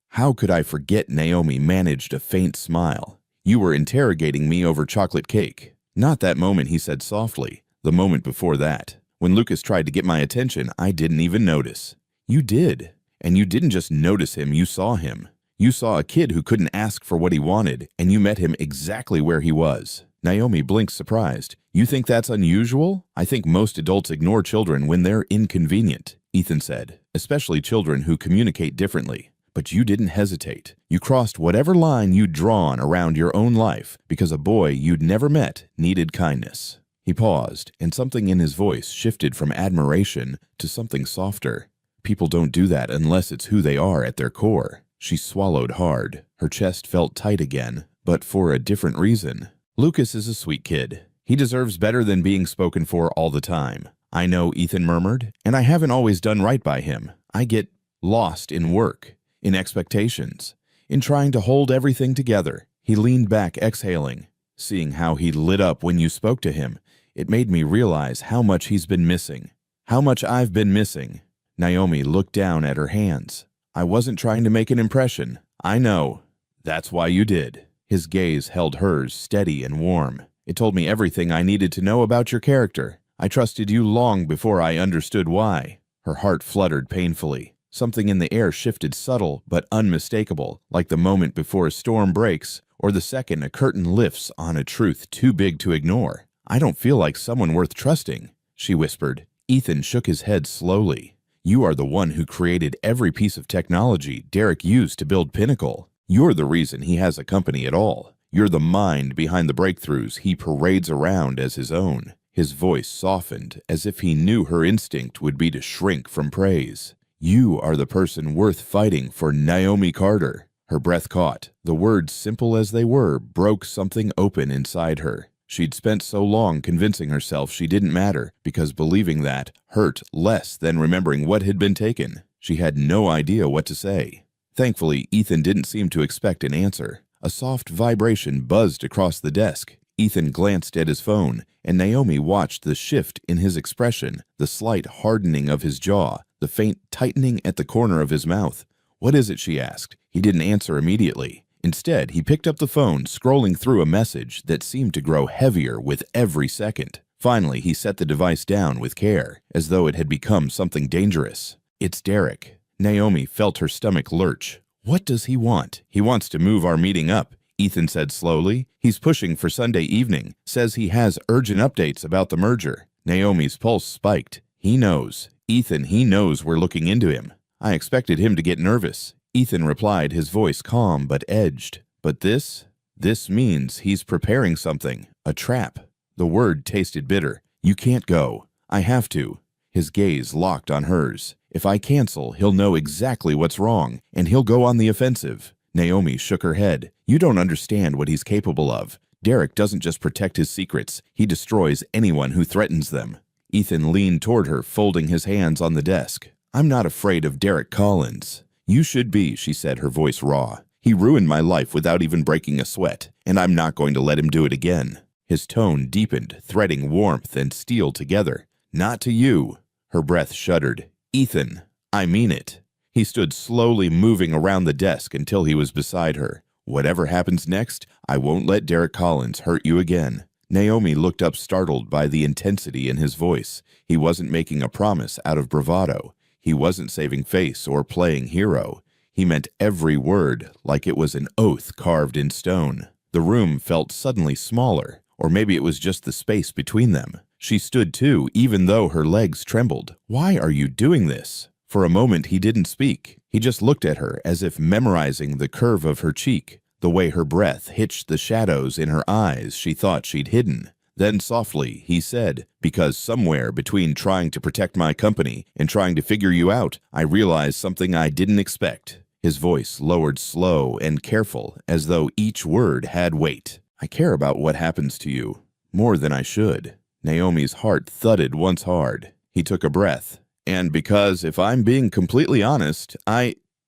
"How could I forget?" Naomi managed a faint smile. "You were interrogating me over chocolate cake." "Not that moment," he said softly. "The moment before that. When Lucas tried to get my attention, I didn't even notice." "You did. And you didn't just notice him, you saw him. You saw a kid who couldn't ask for what he wanted, and you met him exactly where he was." Naomi blinked, surprised. "You think that's unusual?" "I think most adults ignore children when they're inconvenient," Ethan said, "especially children who communicate differently. But you didn't hesitate. You crossed whatever line you'd drawn around your own life because a boy you'd never met needed kindness." He paused, and something in his voice shifted from admiration to something softer. "People don't do that unless it's who they are at their core." She swallowed hard. Her chest felt tight again, but for a different reason. "Lucas is a sweet kid. He deserves better than being spoken for all the time." "I know," Ethan murmured, "and I haven't always done right by him. I get lost in work, in expectations, in trying to hold everything together." He leaned back, exhaling. Seeing how he lit up when you spoke to him, it made me realize how much he's been missing. How much I've been missing." Naomi looked down at her hands. "I wasn't trying to make an impression. I know. That's why you did." His gaze held hers steady and warm. "It told me everything I needed to know about your character. I trusted you long before I understood why." Her heart fluttered painfully. Something in the air shifted subtle but unmistakable, like the moment before a storm breaks, or the second a curtain lifts on a truth too big to ignore. "I don't feel like someone worth trusting," she whispered. Ethan shook his head slowly. "You are the one who created every piece of technology Derek used to build Pinnacle. You're the reason he has a company at all. You're the mind behind the breakthroughs he parades around as his own." His voice softened, as if he knew her instinct would be to shrink from praise. "You are the person worth fighting for, Naomi Carter." Her breath caught. The words, simple as they were, broke something open inside her. She'd spent so long convincing herself she didn't matter, because believing that hurt less than remembering what had been taken. She had no idea what to say. Thankfully, Ethan didn't seem to expect an answer. A soft vibration buzzed across the desk. Ethan glanced at his phone, and Naomi watched the shift in his expression, the slight hardening of his jaw, the faint tightening at the corner of his mouth. "What is it?" she asked. He didn't answer immediately. Instead, he picked up the phone, scrolling through a message that seemed to grow heavier with every second. Finally, he set the device down with care, as though it had become something dangerous. "It's Derek." Naomi felt her stomach lurch. "What does he want?" "He wants to move our meeting up," Ethan said slowly. "He's pushing for Sunday evening, says he has urgent updates about the merger." Naomi's pulse spiked. "He knows. Ethan, he knows we're looking into him." "I expected him to get nervous." Ethan replied, his voice calm but edged. "But this means he's preparing something. A trap." The word tasted bitter. "You can't go." "I have to." His gaze locked on hers. "If I cancel, he'll know exactly what's wrong, and he'll go on the offensive." Naomi shook her head. "You don't understand what he's capable of. Derek doesn't just protect his secrets. He destroys anyone who threatens them." Ethan leaned toward her, folding his hands on the desk. "I'm not afraid of Derek Collins." "You should be," she said, her voice raw. "He ruined my life without even breaking a sweat, and I'm not going to let him do it again." His tone deepened, threading warmth and steel together. "Not to you." Her breath shuddered. "Ethan, I mean it." He stood slowly moving around the desk until he was beside her. "Whatever happens next, I won't let Derek Collins hurt you again." Naomi looked up, startled by the intensity in his voice. He wasn't making a promise out of bravado. He wasn't saving face or playing hero. He meant every word like it was an oath carved in stone. The room felt suddenly smaller, or maybe it was just the space between them. She stood too, even though her legs trembled. "Why are you doing this?" For a moment he didn't speak. He just looked at her, as if memorizing the curve of her cheek, the way her breath hitched the shadows in her eyes she thought she'd hidden. Then softly, he said, "Because somewhere between trying to protect my company and trying to figure you out, I realized something I didn't expect." His voice lowered slow and careful, as though each word had weight. "I care about what happens to you, more than I should." Naomi's heart thudded once hard. He took a breath. "And because, if I'm being completely honest,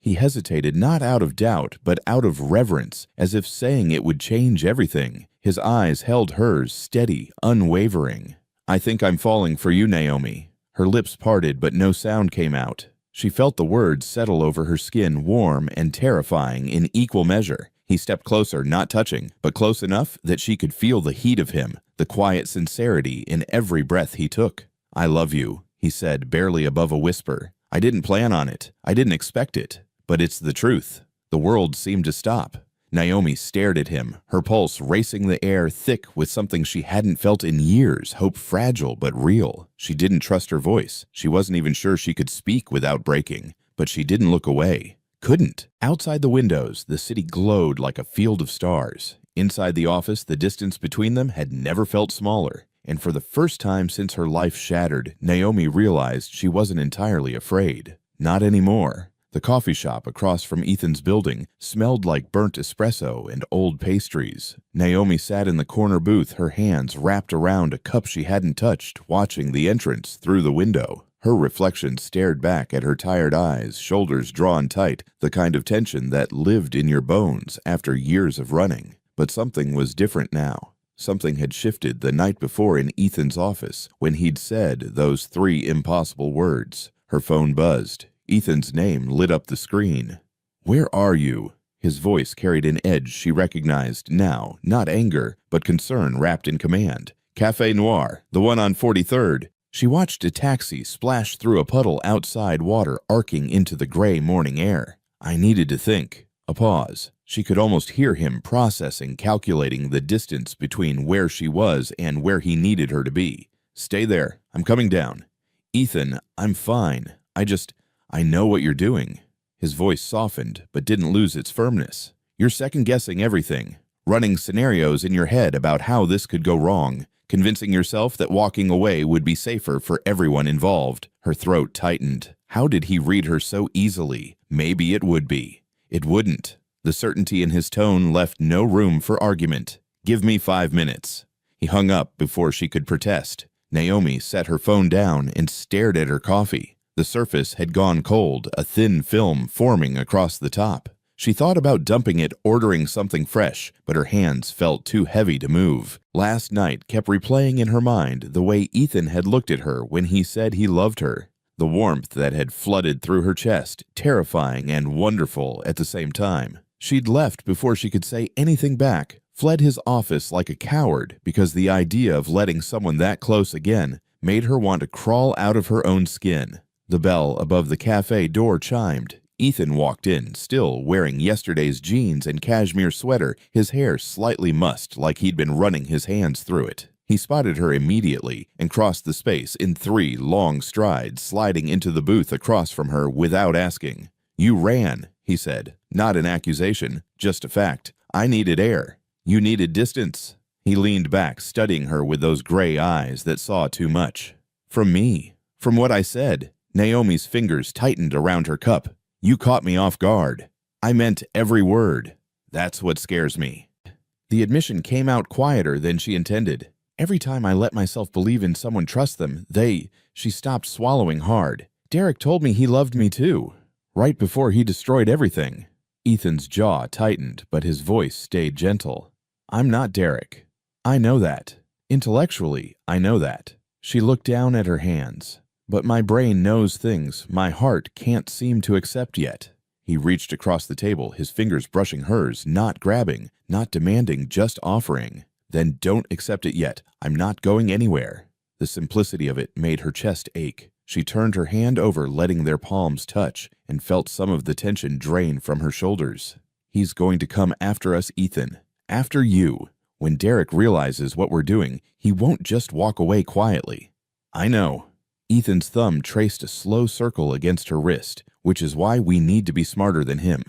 He hesitated, not out of doubt, but out of reverence, as if saying it would change everything. His eyes held hers, steady, unwavering. "I think I'm falling for you, Naomi." Her lips parted, but no sound came out. She felt the words settle over her skin, warm and terrifying in equal measure. He stepped closer, not touching, but close enough that she could feel the heat of him, the quiet sincerity in every breath he took. "I love you," he said, barely above a whisper. "I didn't plan on it. I didn't expect it. But it's the truth." The world seemed to stop. Naomi stared at him, her pulse racing the air thick with something she hadn't felt in years, hope fragile but real. She didn't trust her voice. She wasn't even sure she could speak without breaking. But she didn't look away. Couldn't. Outside the windows, the city glowed like a field of stars. Inside the office, the distance between them had never felt smaller. And for the first time since her life shattered, Naomi realized she wasn't entirely afraid. Not anymore. The coffee shop across from Ethan's building smelled like burnt espresso and old pastries. Naomi sat in the corner booth, her hands wrapped around a cup she hadn't touched, watching the entrance through the window. Her reflection stared back at her tired eyes, shoulders drawn tight, the kind of tension that lived in your bones after years of running. But something was different now. Something had shifted the night before in Ethan's office when he'd said those 3 impossible words. Her phone buzzed. Ethan's name lit up the screen. "Where are you?" His voice carried an edge she recognized now, not anger, but concern wrapped in command. "Café Noir, the one on 43rd. She watched a taxi splash through a puddle outside, water arcing into the gray morning air. "I needed to think." A pause. She could almost hear him processing, calculating the distance between where she was and where he needed her to be. "Stay there. I'm coming down." "Ethan, I'm fine. I know what you're doing." His voice softened, but didn't lose its firmness. "You're second-guessing everything, running scenarios in your head about how this could go wrong, convincing yourself that walking away would be safer for everyone involved." Her throat tightened. How did he read her so easily? Maybe it would be. It wouldn't. The certainty in his tone left no room for argument. "Give me 5 minutes." He hung up before she could protest. Naomi set her phone down and stared at her coffee. The surface had gone cold, a thin film forming across the top. She thought about dumping it, ordering something fresh, but her hands felt too heavy to move. Last night kept replaying in her mind the way Ethan had looked at her when he said he loved her. The warmth that had flooded through her chest, terrifying and wonderful at the same time. She'd left before she could say anything back, fled his office like a coward because the idea of letting someone that close again made her want to crawl out of her own skin. The bell above the cafe door chimed. Ethan walked in, still wearing yesterday's jeans and cashmere sweater, his hair slightly mussed like he'd been running his hands through it. He spotted her immediately and crossed the space in 3 long strides, sliding into the booth across from her without asking. "You ran," he said. "Not an accusation, just a fact. I needed air. You needed distance." He leaned back, studying her with those gray eyes that saw too much. "From me. From what I said." Naomi's fingers tightened around her cup. "You caught me off guard. I meant every word. That's what scares me." The admission came out quieter than she intended. "Every time I let myself believe in someone, trust them, She stopped, swallowing hard. "Derek told me he loved me too. Right before he destroyed everything." Ethan's jaw tightened, but his voice stayed gentle. "I'm not Derek. I know that. Intellectually, I know that." She looked down at her hands. "But my brain knows things my heart can't seem to accept yet." He reached across the table, his fingers brushing hers, not grabbing, not demanding, just offering. "Then don't accept it yet. I'm not going anywhere." The simplicity of it made her chest ache. She turned her hand over, letting their palms touch, and felt some of the tension drain from her shoulders. "He's going to come after us, Ethan. After you. When Derek realizes what we're doing, he won't just walk away quietly." "I know." Ethan's thumb traced a slow circle against her wrist, "which is why we need to be smarter than him."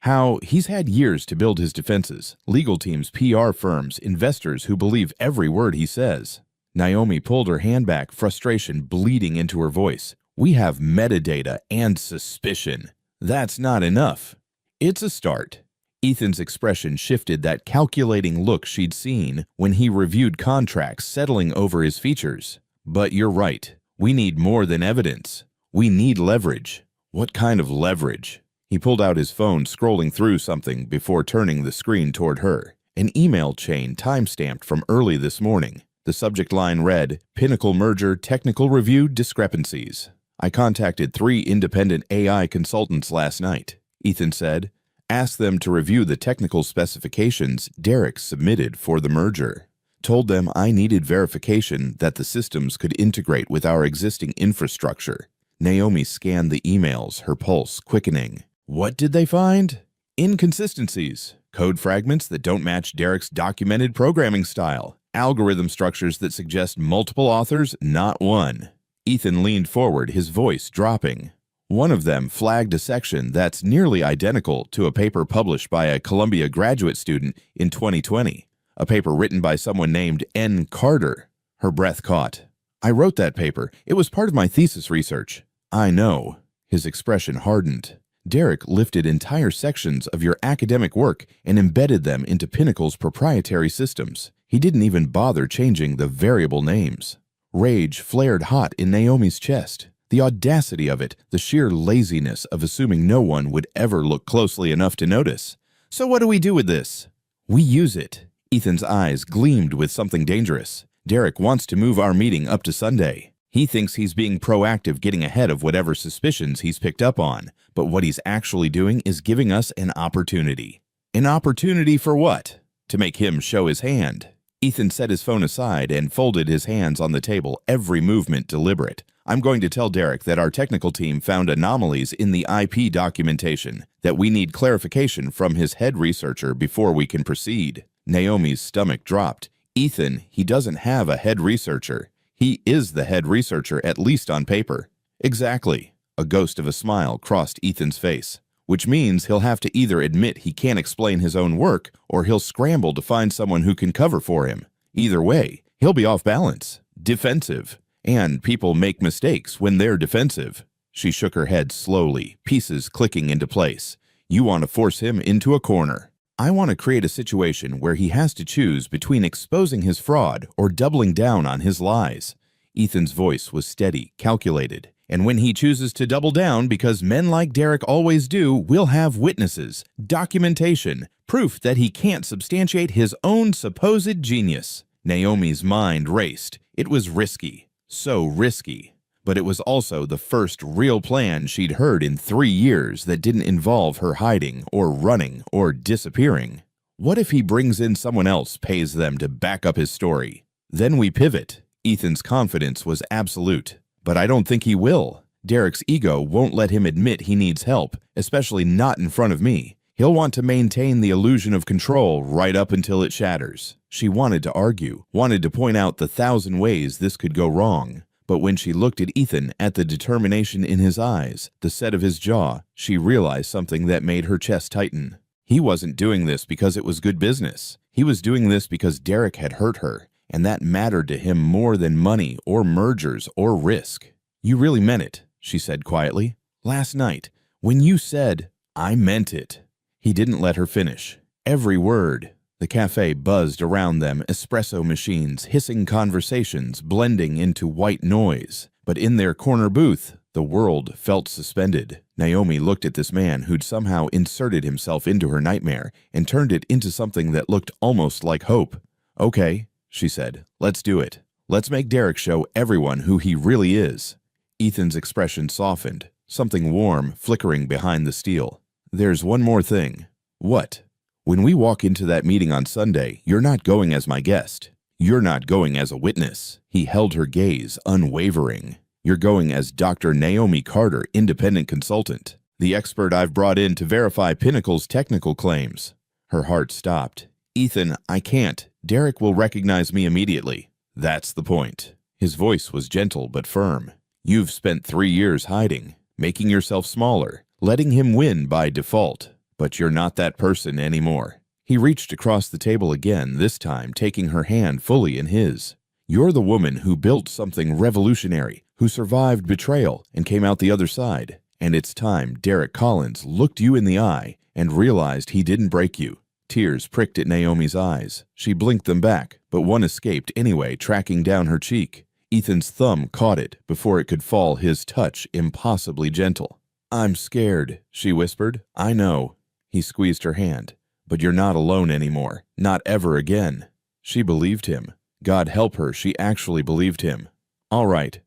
How he's had years to build his defenses, legal teams, PR firms, investors who believe every word he says. Naomi pulled her hand back, frustration bleeding into her voice. "We have metadata and suspicion. That's not enough." "It's a start." Ethan's expression shifted, that calculating look she'd seen when he reviewed contracts, settling over his features. "But you're right. We need more than evidence. We need leverage." "What kind of leverage?" He pulled out his phone, scrolling through something before turning the screen toward her. An email chain time-stamped from early this morning. The subject line read, "Pinnacle Merger Technical Review Discrepancies." "I contacted 3 independent AI consultants last night," Ethan said. "Asked them to review the technical specifications Derek submitted for the merger. Told them I needed verification that the systems could integrate with our existing infrastructure." Naomi scanned the emails, her pulse quickening. What did they find? Inconsistencies, code fragments that don't match Derek's documented programming style, algorithm structures that suggest multiple authors, not one. Ethan leaned forward, his voice dropping. One of them flagged a section that's nearly identical to a paper published by a Columbia graduate student in 2020, a paper written by someone named N. Carter. Her breath caught. "I wrote that paper. It was part of my thesis research." "I know." His expression hardened. "Derek lifted entire sections of your academic work and embedded them into Pinnacle's proprietary systems. He didn't even bother changing the variable names." Rage flared hot in Naomi's chest. The audacity of it, the sheer laziness of assuming no one would ever look closely enough to notice. "So what do we do with this?" "We use it." Ethan's eyes gleamed with something dangerous. Derek wants to move our meeting up to Sunday. He thinks he's being proactive, getting ahead of whatever suspicions he's picked up on, but what he's actually doing is giving us an opportunity. An opportunity for what? To make him show his hand. Ethan set his phone aside and folded his hands on the table, every movement deliberate. I'm going to tell Derek that our technical team found anomalies in the IP documentation, that we need clarification from his head researcher before we can proceed. Naomi's stomach dropped. Ethan, he doesn't have a head researcher. He is the head researcher, at least on paper. Exactly. A ghost of a smile crossed Ethan's face, which means he'll have to either admit he can't explain his own work or he'll scramble to find someone who can cover for him. Either way, he'll be off balance, defensive, and people make mistakes when they're defensive. She shook her head slowly, pieces clicking into place. You want to force him into a corner. I want to create a situation where he has to choose between exposing his fraud or doubling down on his lies. Ethan's voice was steady, calculated. And when he chooses to double down, because men like Derek always do, we'll have witnesses, documentation, proof that he can't substantiate his own supposed genius. Naomi's mind raced. It was risky, so risky. But it was also the first real plan she'd heard in 3 years that didn't involve her hiding or running or disappearing. What if he brings in someone else, pays them to back up his story? Then we pivot. Ethan's confidence was absolute. But I don't think he will. Derek's ego won't let him admit he needs help, especially not in front of me. He'll want to maintain the illusion of control right up until it shatters. She wanted to argue, wanted to point out the 1,000 ways this could go wrong. But when she looked at Ethan, at the determination in his eyes, the set of his jaw, she realized something that made her chest tighten. He wasn't doing this because it was good business. He was doing this because Derek had hurt her, and that mattered to him more than money or mergers or risk. You really meant it, she said quietly. Last night, when you said, I meant it. He didn't let her finish. Every word. The cafe buzzed around them, espresso machines, hissing conversations, blending into white noise. But in their corner booth, the world felt suspended. Naomi looked at this man who'd somehow inserted himself into her nightmare and turned it into something that looked almost like hope. Okay, she said, let's do it. Let's make Derek show everyone who he really is. Ethan's expression softened, something warm flickering behind the steel. There's one more thing. What? When we walk into that meeting on Sunday, you're not going as my guest. You're not going as a witness. He held her gaze, unwavering. You're going as Dr. Naomi Carter, independent consultant, the expert I've brought in to verify Pinnacle's technical claims. Her heart stopped. Ethan, I can't. Derek will recognize me immediately. That's the point. His voice was gentle but firm. You've spent 3 years hiding, making yourself smaller, letting him win by default. But you're not that person anymore. He reached across the table again, this time taking her hand fully in his. You're the woman who built something revolutionary, who survived betrayal and came out the other side. And it's time Derek Collins looked you in the eye and realized he didn't break you. Tears pricked at Naomi's eyes. She blinked them back, but one escaped anyway, tracking down her cheek. Ethan's thumb caught it before it could fall, his touch impossibly gentle. I'm scared, she whispered. I know. He squeezed her hand. But you're not alone anymore. Not ever again. She believed him. God help her, she actually believed him. All right.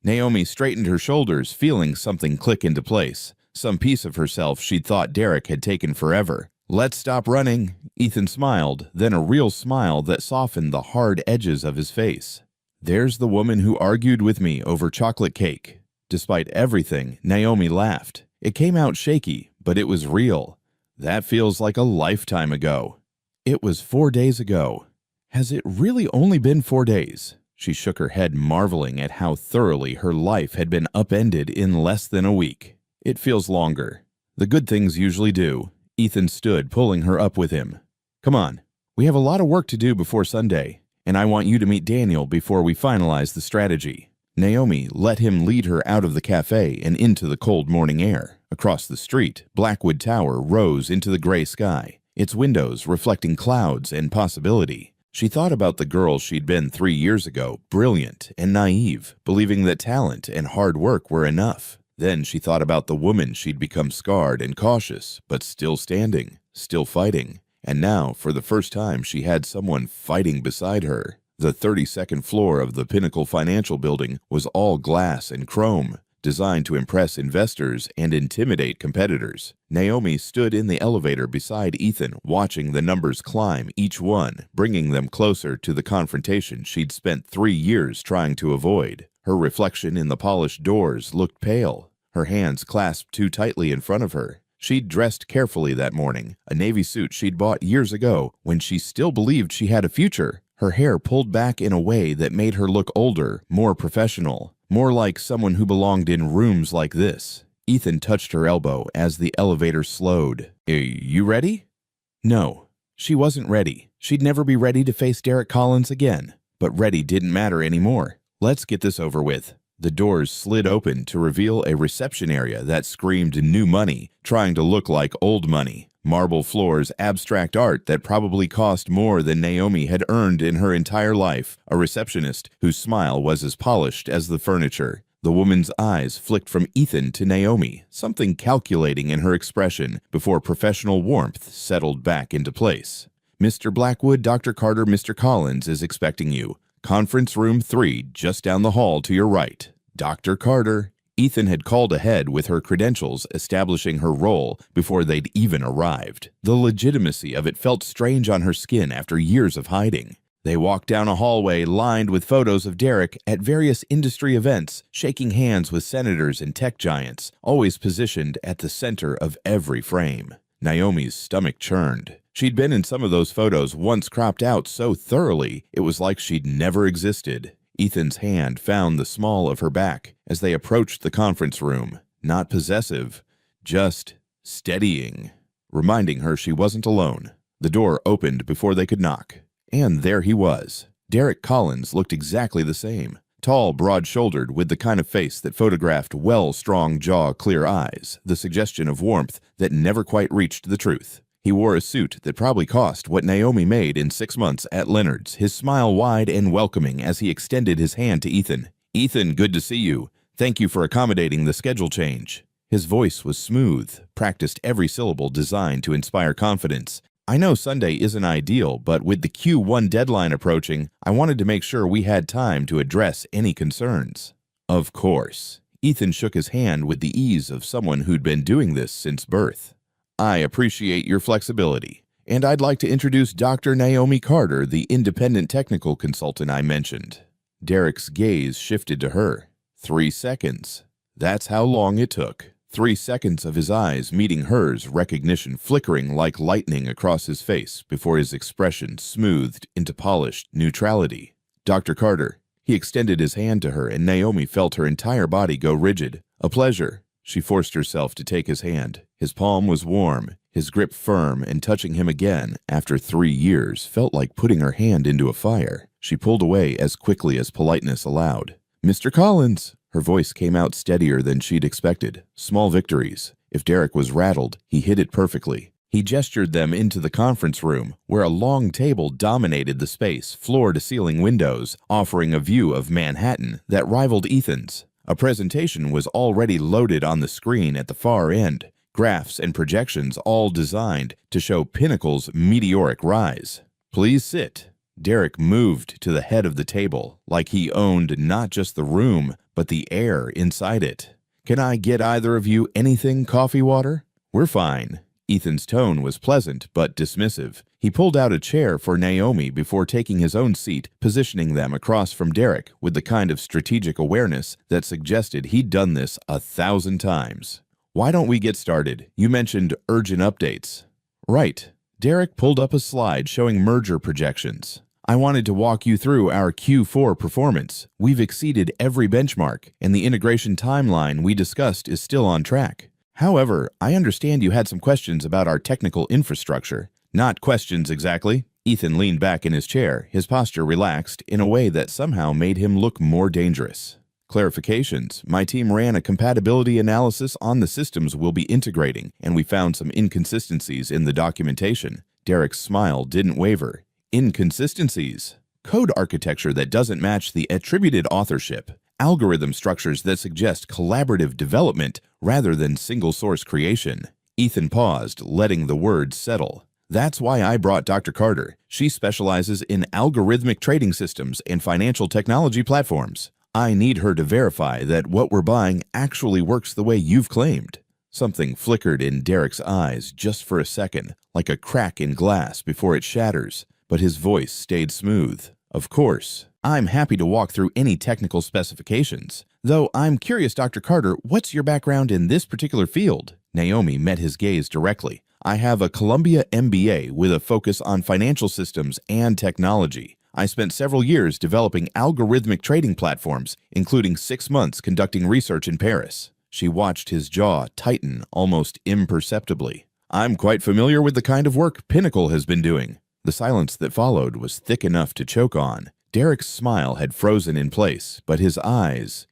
Naomi straightened her shoulders, feeling something click into place. Some piece of herself she'd thought Derek had taken forever. Let's stop running. Ethan smiled, then a real smile that softened the hard edges of his face. There's the woman who argued with me over chocolate cake. Despite everything, Naomi laughed. It came out shaky, but it was real. That feels like a lifetime ago. It was 4 days ago. Has it really only been 4 days? She shook her head, marveling at how thoroughly her life had been upended in less than a week. It feels longer. The good things usually do. Ethan stood, pulling her up with him. Come on. We have a lot of work to do before Sunday, and I want you to meet Daniel before we finalize the strategy. Naomi let him lead her out of the cafe and into the cold morning air. Across the street, Blackwood Tower rose into the gray sky, its windows reflecting clouds and possibility. She thought about the girl she'd been 3 years ago, brilliant and naive, believing that talent and hard work were enough. Then she thought about the woman she'd become, scarred and cautious, but still standing, still fighting. And now, for the first time, she had someone fighting beside her. The 32nd floor of the Pinnacle Financial Building was all glass and chrome, designed to impress investors and intimidate competitors. Naomi stood in the elevator beside Ethan, watching the numbers climb, each one, bringing them closer to the confrontation she'd spent 3 years trying to avoid. Her reflection in the polished doors looked pale, her hands clasped too tightly in front of her. She'd dressed carefully that morning, a navy suit she'd bought years ago when she still believed she had a future. Her hair pulled back in a way that made her look older, more professional, more like someone who belonged in rooms like this. Ethan touched her elbow as the elevator slowed. You ready? No, she wasn't ready. She'd never be ready to face Derek Collins again. But ready didn't matter anymore. Let's get this over with. The doors slid open to reveal a reception area that screamed new money, trying to look like old money. Marble floors, abstract art that probably cost more than Naomi had earned in her entire life, a receptionist whose smile was as polished as the furniture. The woman's eyes flicked from Ethan to Naomi, something calculating in her expression before professional warmth settled back into place. Mr. Blackwood, Dr. Carter, Mr. Collins is expecting you. Conference room 3, just down the hall to your right. Dr. Carter. Ethan had called ahead with her credentials, establishing her role before they'd even arrived. The legitimacy of it felt strange on her skin after years of hiding. They walked down a hallway lined with photos of Derek at various industry events, shaking hands with senators and tech giants, always positioned at the center of every frame. Naomi's stomach churned. She'd been in some of those photos once cropped out so thoroughly, it was like she'd never existed. Ethan's hand found the small of her back as they approached the conference room, not possessive, just steadying, reminding her she wasn't alone. The door opened before they could knock, and there he was. Derek Collins looked exactly the same, tall, broad-shouldered, with the kind of face that photographed strong jaw, clear eyes, the suggestion of warmth that never quite reached the truth. He wore a suit that probably cost what Naomi made in 6 months at Leonard's, his smile wide and welcoming as he extended his hand to Ethan. Ethan, good to see you. Thank you for accommodating the schedule change. His voice was smooth, practiced every syllable designed to inspire confidence. I know Sunday isn't ideal, but with the Q1 deadline approaching, I wanted to make sure we had time to address any concerns. Of course. Ethan shook his hand with the ease of someone who'd been doing this since birth. I appreciate your flexibility, and I'd like to introduce Dr. Naomi Carter, the independent technical consultant I mentioned. Derek's gaze shifted to her. 3 seconds. That's how long it took. 3 seconds of his eyes meeting hers, recognition flickering like lightning across his face before his expression smoothed into polished neutrality. Dr. Carter. He extended his hand to her, and Naomi felt her entire body go rigid. A pleasure. She forced herself to take his hand. His palm was warm, his grip firm, and touching him again after 3 years felt like putting her hand into a fire. She pulled away as quickly as politeness allowed. Mr. Collins! Her voice came out steadier than she'd expected. Small victories. If Derek was rattled, he hid it perfectly. He gestured them into the conference room, where a long table dominated the space, floor-to-ceiling windows, offering a view of Manhattan that rivaled Ethan's. A presentation was already loaded on the screen at the far end, graphs and projections all designed to show Pinnacle's meteoric rise. Please sit. Derek moved to the head of the table, like he owned not just the room, but the air inside it. Can I get either of you anything, coffee, water? We're fine. Ethan's tone was pleasant but dismissive. He pulled out a chair for Naomi before taking his own seat, positioning them across from Derek with the kind of strategic awareness that suggested he'd done this 1,000 times. Why don't we get started? You mentioned urgent updates. Right. Derek pulled up a slide showing merger projections. I wanted to walk you through our Q4 performance. We've exceeded every benchmark, and the integration timeline we discussed is still on track. However, I understand you had some questions about our technical infrastructure. Not questions exactly. Ethan leaned back in his chair, his posture relaxed in a way that somehow made him look more dangerous. Clarifications. My team ran a compatibility analysis on the systems we'll be integrating, and we found some inconsistencies in the documentation. Derek's smile didn't waver. Inconsistencies. Code architecture that doesn't match the attributed authorship. Algorithm structures that suggest collaborative development rather than single-source creation. Ethan paused, letting the words settle. That's why I brought Dr. Carter. She specializes in algorithmic trading systems and financial technology platforms. I need her to verify that what we're buying actually works the way you've claimed." Something flickered in Derek's eyes just for a second, like a crack in glass before it shatters, but his voice stayed smooth. "Of course. I'm happy to walk through any technical specifications. Though I'm curious, Dr. Carter, what's your background in this particular field?" Naomi met his gaze directly. "I have a Columbia MBA with a focus on financial systems and technology. I spent several years developing algorithmic trading platforms, including 6 months conducting research in Paris." She watched his jaw tighten almost imperceptibly. "I'm quite familiar with the kind of work Pinnacle has been doing." The silence that followed was thick enough to choke on. Derek's smile had frozen in place, but his eyes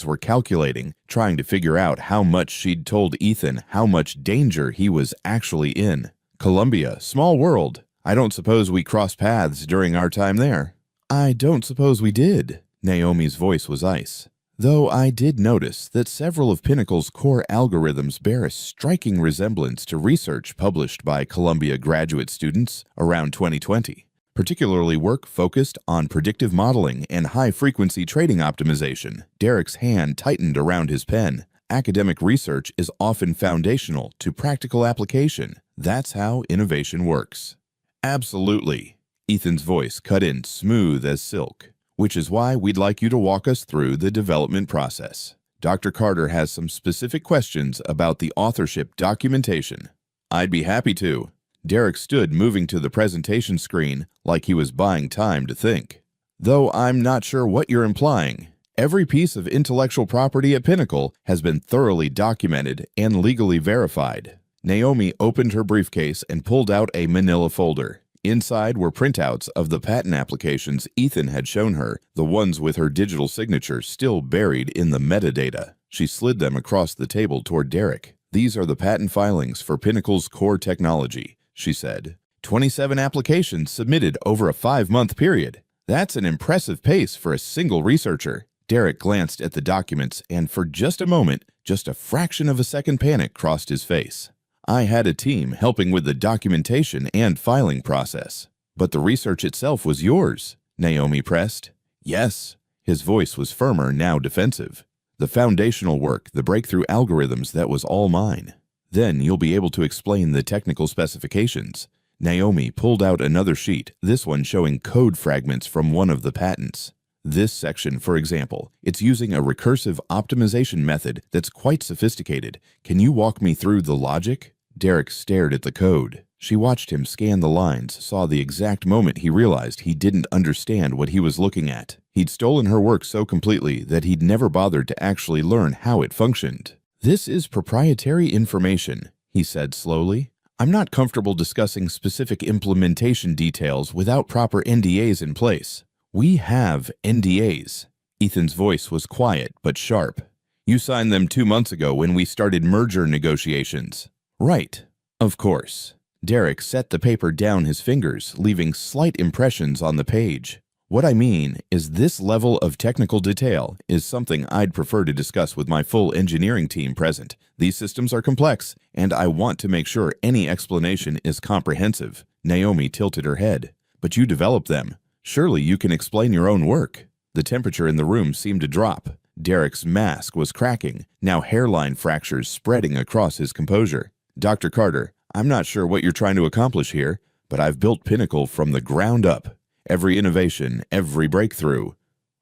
were calculating, trying to figure out how much she'd told Ethan how much danger he was actually in. "Columbia, small world. I don't suppose we crossed paths during our time there." "I don't suppose we did." Naomi's voice was ice. "Though I did notice that several of Pinnacle's core algorithms bear a striking resemblance to research published by Columbia graduate students around 2020, particularly work focused on predictive modeling and high-frequency trading optimization." Derek's hand tightened around his pen. "Academic research is often foundational to practical application. That's how innovation works." "Absolutely." Ethan's voice cut in smooth as silk. "Which is why we'd like you to walk us through the development process. Dr. Carter has some specific questions about the authorship documentation." "I'd be happy to." Derek stood moving to the presentation screen like he was buying time to think. "Though I'm not sure what you're implying. Every piece of intellectual property at Pinnacle has been thoroughly documented and legally verified." Naomi opened her briefcase and pulled out a manila folder. Inside were printouts of the patent applications Ethan had shown her, the ones with her digital signature still buried in the metadata. She slid them across the table toward Derek. "These are the patent filings for Pinnacle's core technology," she said. 27 applications submitted over a 5-month period. That's an impressive pace for a single researcher." Derek glanced at the documents, and for just a moment, just a fraction of a second, panic crossed his face. "I had a team helping with the documentation and filing process." "But the research itself was yours," Naomi pressed. "Yes." His voice was firmer, now defensive. "The foundational work, the breakthrough algorithms, that was all mine." "Then you'll be able to explain the technical specifications." Naomi pulled out another sheet, this one showing code fragments from one of the patents. "This section, for example, it's using a recursive optimization method that's quite sophisticated. Can you walk me through the logic?" Derek stared at the code. She watched him scan the lines, saw the exact moment he realized he didn't understand what he was looking at. He'd stolen her work so completely that he'd never bothered to actually learn how it functioned. "This is proprietary information," he said slowly. "I'm not comfortable discussing specific implementation details without proper NDAs in place." "We have NDAs." Ethan's voice was quiet but sharp. "You signed them 2 months ago when we started merger negotiations." "Right. Of course." Derek set the paper down his fingers, leaving slight impressions on the page. "What I mean is this level of technical detail is something I'd prefer to discuss with my full engineering team present. These systems are complex, and I want to make sure any explanation is comprehensive." Naomi tilted her head. "But you developed them. Surely you can explain your own work." The temperature in the room seemed to drop. Derek's mask was cracking, now hairline fractures spreading across his composure. "Dr. Carter, I'm not sure what you're trying to accomplish here, but I've built Pinnacle from the ground up. Every innovation, every breakthrough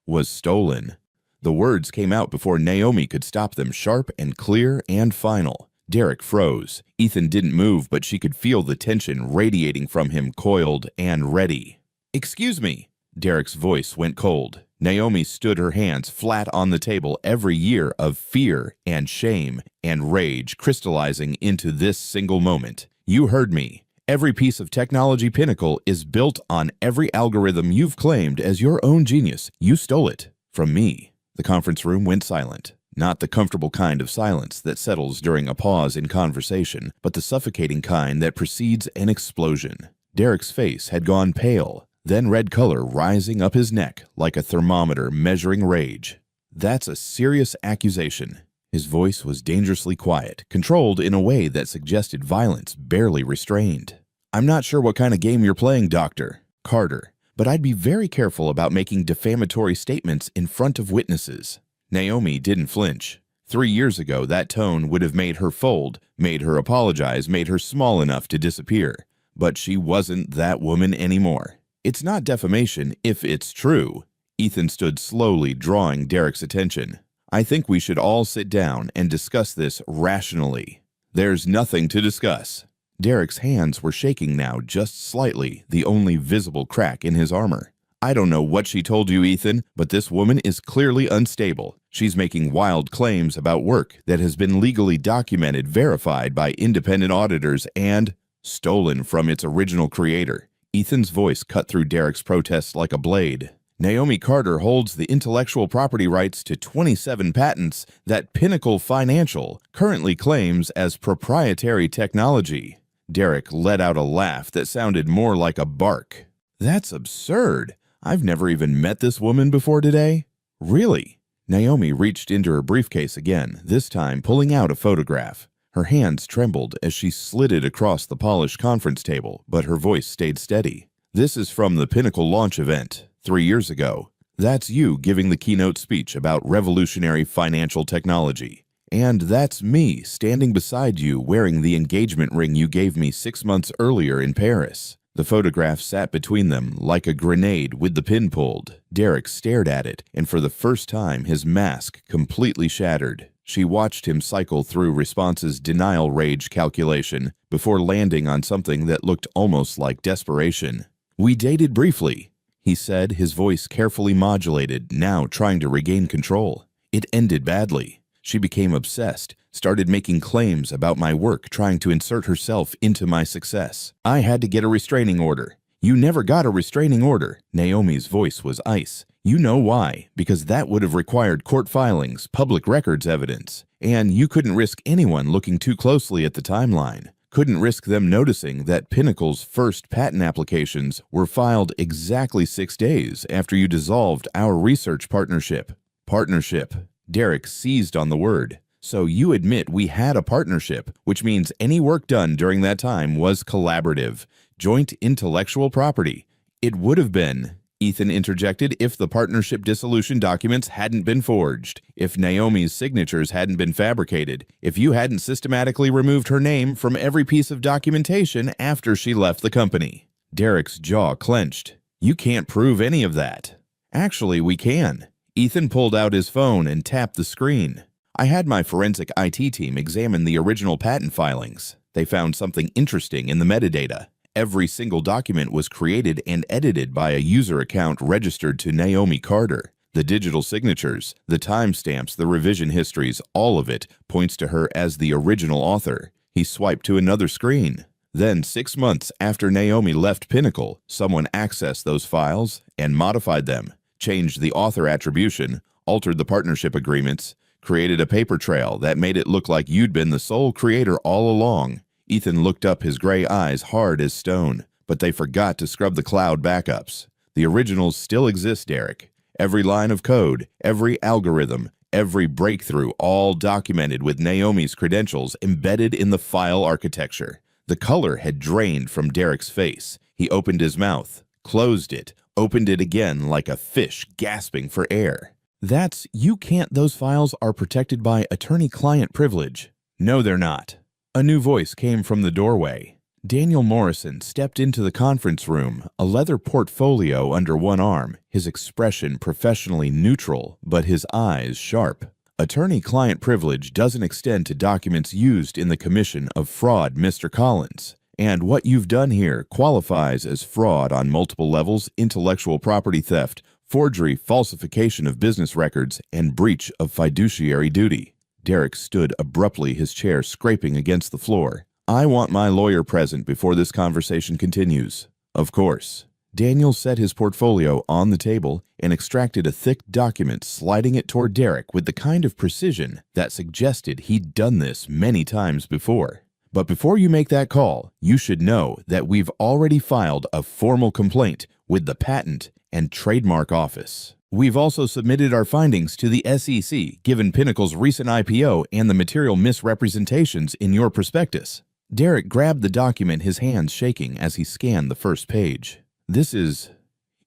was stolen." The words came out before Naomi could stop them, sharp and clear and final. Derek froze. Ethan didn't move, but she could feel the tension radiating from him, coiled and ready. "Excuse me." Derek's voice went cold. Naomi stood her hands flat on the table, every year of fear and shame and rage crystallizing into this single moment. "You heard me. Every piece of technology Pinnacle is built on every algorithm you've claimed as your own genius. You stole it from me." The conference room went silent. Not the comfortable kind of silence that settles during a pause in conversation, but the suffocating kind that precedes an explosion. Derek's face had gone pale, then red color rising up his neck like a thermometer measuring rage. "That's a serious accusation." His voice was dangerously quiet, controlled in a way that suggested violence barely restrained. I'm not sure what kind of game you're playing, Dr. Carter, but I'd be very careful about making defamatory statements in front of witnesses. Naomi didn't flinch. 3 years ago, that tone would have made her fold, made her apologize, made her small enough to disappear. But she wasn't that woman anymore. It's not defamation if it's true. Ethan stood slowly, drawing Derek's attention. I think we should all sit down and discuss this rationally. There's nothing to discuss. Derek's hands were shaking now just slightly, the only visible crack in his armor. I don't know what she told you, Ethan, but this woman is clearly unstable. She's making wild claims about work that has been legally documented, verified by independent auditors, and stolen from its original creator. Ethan's voice cut through Derek's protest like a blade. Naomi Carter holds the intellectual property rights to 27 patents that Pinnacle Financial currently claims as proprietary technology. Derek let out a laugh that sounded more like a bark. That's absurd. I've never even met this woman before today. Really? Naomi reached into her briefcase again, this time pulling out a photograph. Her hands trembled as she slid it across the polished conference table, but her voice stayed steady. This is from the Pinnacle launch event 3 years ago. That's you giving the keynote speech about revolutionary financial technology. And that's me standing beside you wearing the engagement ring you gave me 6 months earlier in Paris. The photograph sat between them like a grenade with the pin pulled. Derek stared at it, and for the first time his mask completely shattered. She watched him cycle through responses' denial rage calculation before landing on something that looked almost like desperation. We dated briefly, he said, his voice carefully modulated, now trying to regain control. It ended badly. She became obsessed, started making claims about my work, trying to insert herself into my success. I had to get a restraining order. You never got a restraining order. Naomi's voice was ice. You know why? Because that would have required court filings, public records evidence. And you couldn't risk anyone looking too closely at the timeline. Couldn't risk them noticing that Pinnacle's first patent applications were filed exactly 6 days after you dissolved our research partnership. Partnership. Derek seized on the word. So you admit we had a partnership, which means any work done during that time was collaborative, joint intellectual property. It would have been, Ethan interjected, if the partnership dissolution documents hadn't been forged, if Naomi's signatures hadn't been fabricated, if you hadn't systematically removed her name from every piece of documentation after she left the company. Derek's jaw clenched. You can't prove any of that. Actually, we can. Ethan pulled out his phone and tapped the screen. I had my forensic IT team examine the original patent filings. They found something interesting in the metadata. Every single document was created and edited by a user account registered to Naomi Carter. The digital signatures, the timestamps, the revision histories, all of it points to her as the original author. He swiped to another screen. Then, 6 months after Naomi left Pinnacle, someone accessed those files and modified them, changed the author attribution, altered the partnership agreements, created a paper trail that made it look like you'd been the sole creator all along. Ethan looked up, his gray eyes hard as stone, but they forgot to scrub the cloud backups. The originals still exist, Derek. Every line of code, every algorithm, every breakthrough, all documented with Naomi's credentials embedded in the file architecture. The color had drained from Derek's face. He opened his mouth, closed it, opened it again like a fish gasping for air. Those files are protected by attorney-client privilege. No, they're not. A new voice came from the doorway. Daniel Morrison stepped into the conference room, a leather portfolio under one arm, his expression professionally neutral, but his eyes sharp. Attorney-client privilege doesn't extend to documents used in the commission of fraud, Mr. Collins. And what you've done here qualifies as fraud on multiple levels, intellectual property theft, forgery, falsification of business records, and breach of fiduciary duty. Derek stood abruptly, his chair scraping against the floor. I want my lawyer present before this conversation continues. Of course. Daniel set his portfolio on the table and extracted a thick document, sliding it toward Derek with the kind of precision that suggested he'd done this many times before. But before you make that call, you should know that we've already filed a formal complaint with the Patent and Trademark Office. We've also submitted our findings to the SEC, given Pinnacle's recent IPO and the material misrepresentations in your prospectus. Derek grabbed the document, his hands shaking as he scanned the first page. This is...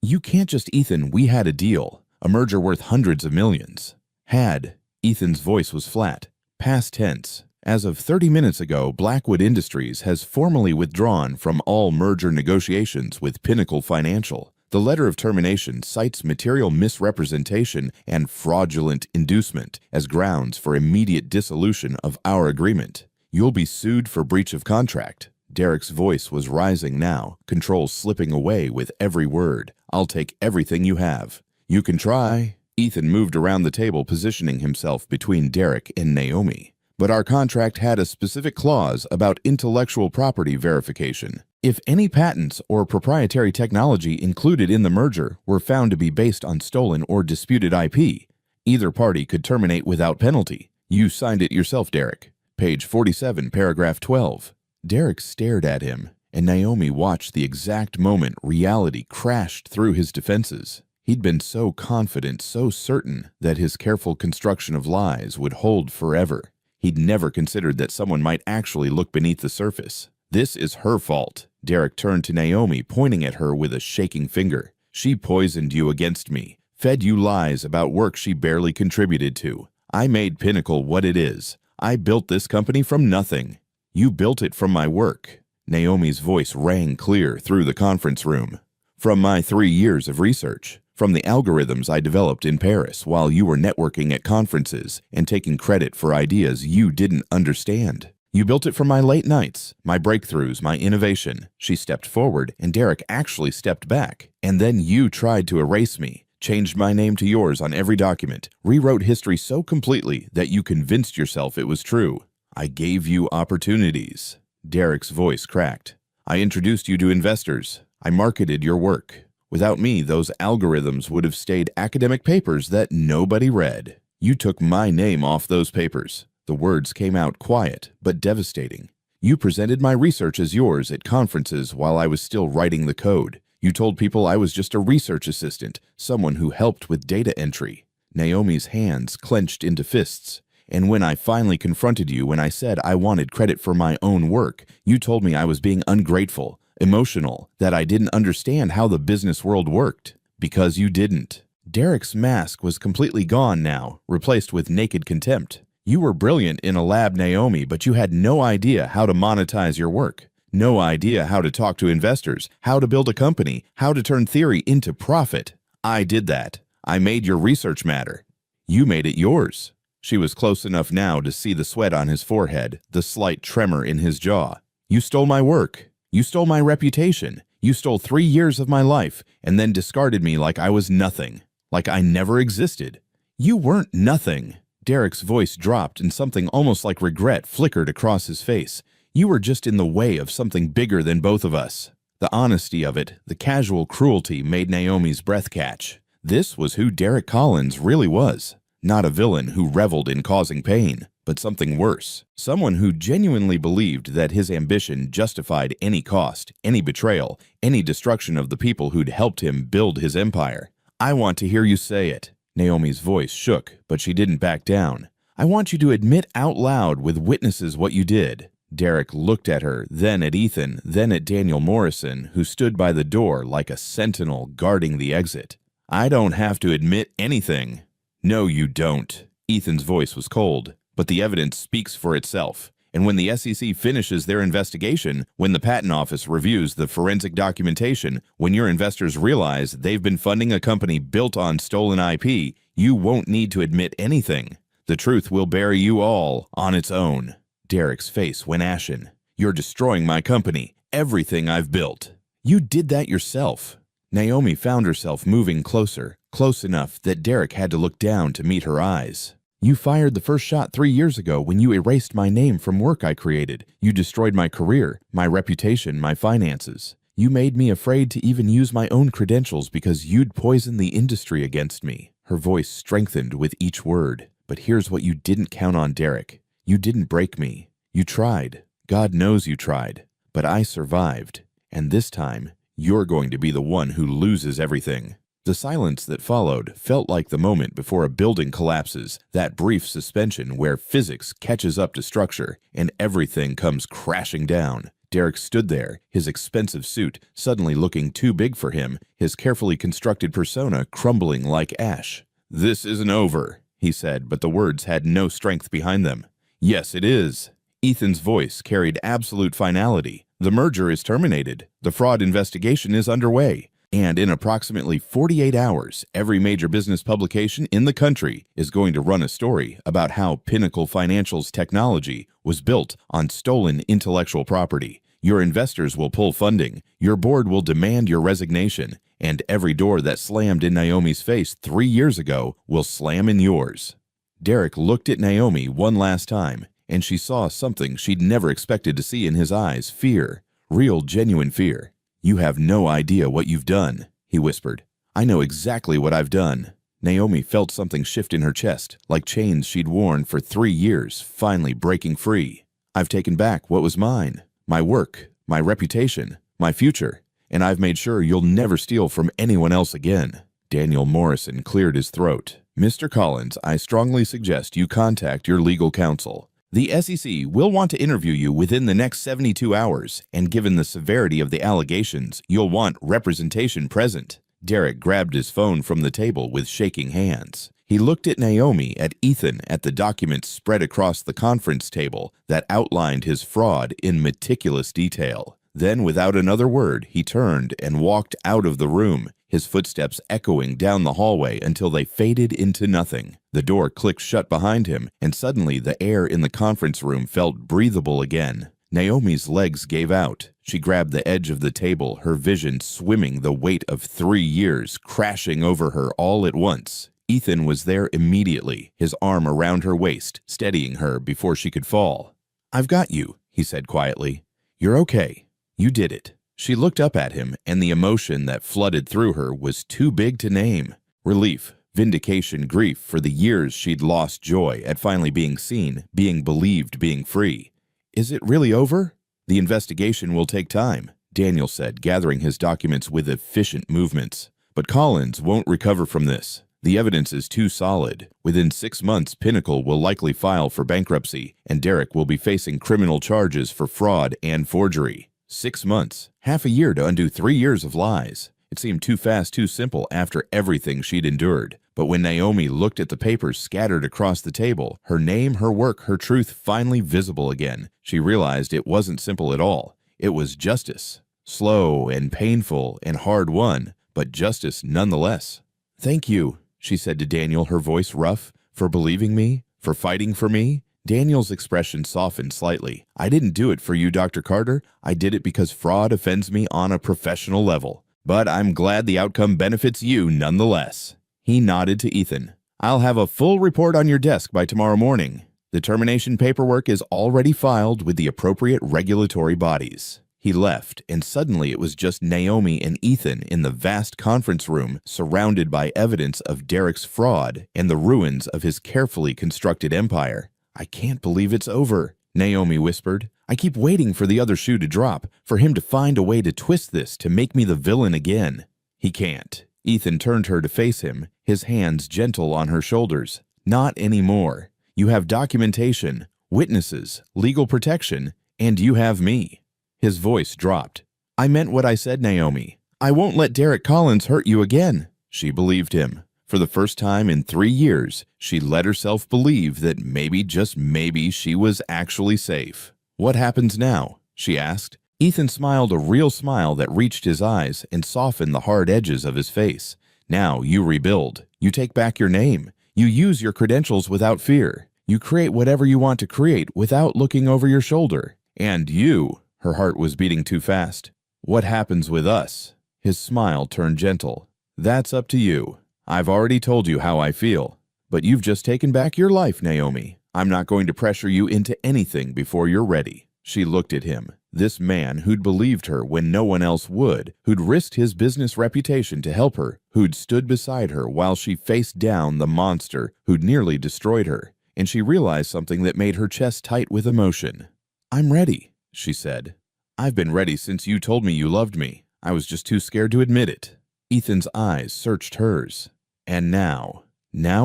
You can't just, Ethan, we had a deal. A merger worth hundreds of millions. Had. Ethan's voice was flat. Past tense. As of 30 minutes ago, Blackwood Industries has formally withdrawn from all merger negotiations with Pinnacle Financial. The letter of termination cites material misrepresentation and fraudulent inducement as grounds for immediate dissolution of our agreement. You'll be sued for breach of contract. Derek's voice was rising now, control slipping away with every word. I'll take everything you have. You can try. Ethan moved around the table, positioning himself between Derek and Naomi. But our contract had a specific clause about intellectual property verification. If any patents or proprietary technology included in the merger were found to be based on stolen or disputed IP, either party could terminate without penalty. You signed it yourself, Derek. Page 47, paragraph 12. Derek stared at him, and Naomi watched the exact moment reality crashed through his defenses. He'd been so confident, so certain that his careful construction of lies would hold forever. He'd never considered that someone might actually look beneath the surface. This is her fault. Derek turned to Naomi, pointing at her with a shaking finger. She poisoned you against me, fed you lies about work she barely contributed to. I made Pinnacle what it is. I built this company from nothing. You built it from my work. Naomi's voice rang clear through the conference room. From my 3 years of research. From the algorithms I developed in Paris while you were networking at conferences and taking credit for ideas you didn't understand. You built it from my late nights, my breakthroughs, my innovation. She stepped forward, and Derek actually stepped back. And then you tried to erase me, changed my name to yours on every document, rewrote history so completely that you convinced yourself it was true. I gave you opportunities. Derek's voice cracked. I introduced you to investors. I marketed your work. Without me, those algorithms would have stayed academic papers that nobody read. You took my name off those papers. The words came out quiet, but devastating. You presented my research as yours at conferences while I was still writing the code. You told people I was just a research assistant, someone who helped with data entry. Naomi's hands clenched into fists. And when I finally confronted you, when I said I wanted credit for my own work, you told me I was being ungrateful, emotional, that I didn't understand how the business world worked. Because you didn't. Derek's mask was completely gone now, replaced with naked contempt. You were brilliant in a lab, Naomi, but you had no idea how to monetize your work. No idea how to talk to investors, how to build a company, how to turn theory into profit. I did that. I made your research matter. You made it yours. She was close enough now to see the sweat on his forehead, the slight tremor in his jaw. You stole my work. You stole my reputation. You stole 3 years of my life and then discarded me like I was nothing, like I never existed. You weren't nothing. Derek's voice dropped and something almost like regret flickered across his face. You were just in the way of something bigger than both of us. The honesty of it, the casual cruelty made Naomi's breath catch. This was who Derek Collins really was. Not a villain who reveled in causing pain, but something worse. Someone who genuinely believed that his ambition justified any cost, any betrayal, any destruction of the people who'd helped him build his empire. I want to hear you say it. Naomi's voice shook, but she didn't back down. I want you to admit out loud with witnesses what you did. Derek looked at her, then at Ethan, then at Daniel Morrison, who stood by the door like a sentinel guarding the exit. I don't have to admit anything. No, you don't. Ethan's voice was cold, but the evidence speaks for itself. And when the SEC finishes their investigation, when the Patent Office reviews the forensic documentation, when your investors realize they've been funding a company built on stolen IP, you won't need to admit anything. The truth will bury you all on its own. Derek's face went ashen. You're destroying my company, everything I've built. You did that yourself. Naomi found herself moving closer, close enough that Derek had to look down to meet her eyes. You fired the first shot 3 years ago when you erased my name from work I created. You destroyed my career, my reputation, my finances. You made me afraid to even use my own credentials because you'd poison the industry against me. Her voice strengthened with each word. But here's what you didn't count on, Derek. You didn't break me. You tried. God knows you tried. But I survived. And this time, you're going to be the one who loses everything. The silence that followed felt like the moment before a building collapses, that brief suspension where physics catches up to structure and everything comes crashing down. Derek stood there, his expensive suit suddenly looking too big for him, his carefully constructed persona crumbling like ash. "This isn't over," he said, but the words had no strength behind them. "Yes, it is." Ethan's voice carried absolute finality. "The merger is terminated. The fraud investigation is underway. And in approximately 48 hours, every major business publication in the country is going to run a story about how Pinnacle Financial's technology was built on stolen intellectual property. Your investors will pull funding, your board will demand your resignation, and every door that slammed in Naomi's face 3 years ago will slam in yours." Derek looked at Naomi one last time, and she saw something she'd never expected to see in his eyes: fear, real, genuine fear. "You have no idea what you've done," he whispered. "I know exactly what I've done." Naomi felt something shift in her chest, like chains she'd worn for 3 years, finally breaking free. "I've taken back what was mine, my work, my reputation, my future, and I've made sure you'll never steal from anyone else again." Daniel Morrison cleared his throat. "Mr. Collins, I strongly suggest you contact your legal counsel. The SEC will want to interview you within the next 72 hours, and given the severity of the allegations, you'll want representation present." Derek grabbed his phone from the table with shaking hands. He looked at Naomi, at Ethan, at the documents spread across the conference table that outlined his fraud in meticulous detail. Then, without another word, he turned and walked out of the room, his footsteps echoing down the hallway until they faded into nothing. The door clicked shut behind him, and suddenly the air in the conference room felt breathable again. Naomi's legs gave out. She grabbed the edge of the table, her vision swimming the weight of 3 years crashing over her all at once. Ethan was there immediately, his arm around her waist, steadying her before she could fall. "I've got you," he said quietly. "You're okay. You did it." She looked up at him, and the emotion that flooded through her was too big to name. Relief, vindication, grief for the years she'd lost joy at finally being seen, being believed, being free. "Is it really over?" "The investigation will take time," Daniel said, gathering his documents with efficient movements. "But Collins won't recover from this. The evidence is too solid. Within 6 months, Pinnacle will likely file for bankruptcy, and Derek will be facing criminal charges for fraud and forgery. 6 months, half a year to undo 3 years of lies. It seemed too fast, too simple after everything she'd endured. But when Naomi looked at the papers scattered across the table, her name, her work, her truth finally visible again, she realized it wasn't simple at all. It was justice. Slow and painful and hard-won, but justice nonetheless. "Thank you," she said to Daniel, her voice rough, "for believing me, for fighting for me." Daniel's expression softened slightly. "I didn't do it for you, Dr. Carter. I did it because fraud offends me on a professional level. But I'm glad the outcome benefits you nonetheless." He nodded to Ethan. "I'll have a full report on your desk by tomorrow morning. The termination paperwork is already filed with the appropriate regulatory bodies." He left, and suddenly it was just Naomi and Ethan in the vast conference room, surrounded by evidence of Derek's fraud and the ruins of his carefully constructed empire. "I can't believe it's over," Naomi whispered. "I keep waiting for the other shoe to drop, for him to find a way to twist this to make me the villain again." "He can't." Ethan turned her to face him, his hands gentle on her shoulders. "Not anymore. You have documentation, witnesses, legal protection, and you have me." His voice dropped. "I meant what I said, Naomi. I won't let Derek Collins hurt you again." She believed him. For the first time in 3 years, she let herself believe that maybe, just maybe, she was actually safe. "What happens now?" she asked. Ethan smiled a real smile that reached his eyes and softened the hard edges of his face. "Now you rebuild. You take back your name. You use your credentials without fear. You create whatever you want to create without looking over your shoulder. And you," her heart was beating too fast. "What happens with us?" His smile turned gentle. "That's up to you. I've already told you how I feel. But you've just taken back your life, Naomi. I'm not going to pressure you into anything before you're ready." She looked at him. This man who'd believed her when no one else would, who'd risked his business reputation to help her, who'd stood beside her while she faced down the monster who'd nearly destroyed her. And she realized something that made her chest tight with emotion. "I'm ready," she said. "I've been ready since you told me you loved me. I was just too scared to admit it." Ethan's eyes searched hers. And now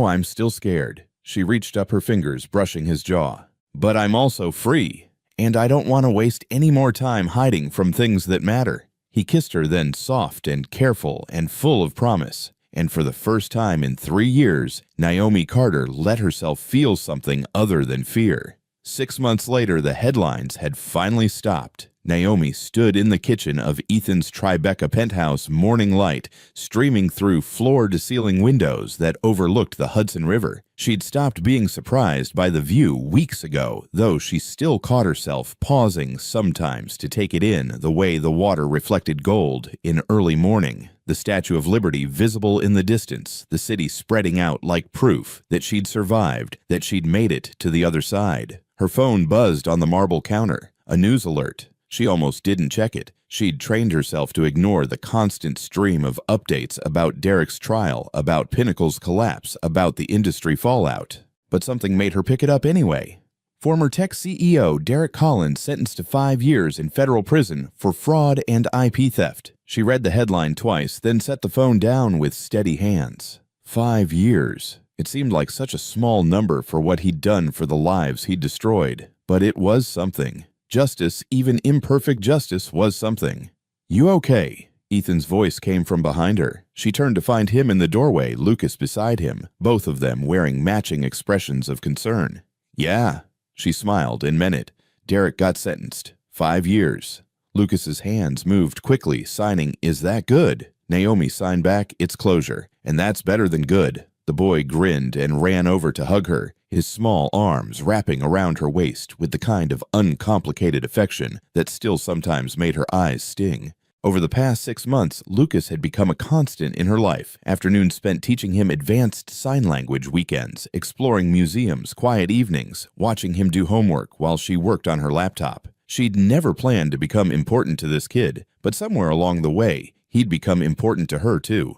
I'm still scared. She reached up her fingers, brushing his jaw. But I'm also free, and I don't want to waste any more time hiding from things that matter. He kissed her then, soft and careful and full of promise. And for the first time in 3 years, Naomi Carter let herself feel something other than fear. 6 months later, the headlines had finally stopped. Naomi stood in the kitchen of Ethan's Tribeca penthouse, morning light streaming through floor-to-ceiling windows that overlooked the Hudson River. She'd stopped being surprised by the view weeks ago, though she still caught herself pausing sometimes to take it in the way the water reflected gold in early morning. The Statue of Liberty visible in the distance, the city spreading out like proof that she'd survived, that she'd made it to the other side. Her phone buzzed on the marble counter, a news alert. She almost didn't check it. She'd trained herself to ignore the constant stream of updates about Derek's trial, about Pinnacle's collapse, about the industry fallout. But something made her pick it up anyway. Former tech CEO Derek Collins sentenced to 5 years in federal prison for fraud and IP theft. She read the headline twice, then set the phone down with steady hands. 5 years. It seemed like such a small number for what he'd done for the lives he'd destroyed. But it was something. Justice, even imperfect justice, was something. "You okay?" Ethan's voice came from behind her. She turned to find him in the doorway, Lucas beside him, both of them wearing matching expressions of concern. "Yeah." She smiled and meant it. Derek got sentenced. 5 years. Lucas's hands moved quickly, signing, "Is that good?" Naomi signed back, "It's closure, and that's better than good." The boy grinned and ran over to hug her, his small arms wrapping around her waist with the kind of uncomplicated affection that still sometimes made her eyes sting. Over the past 6 months, Lucas had become a constant in her life, afternoons spent teaching him advanced sign language weekends, exploring museums, quiet evenings, watching him do homework while she worked on her laptop. She'd never planned to become important to this kid, but somewhere along the way, he'd become important to her too.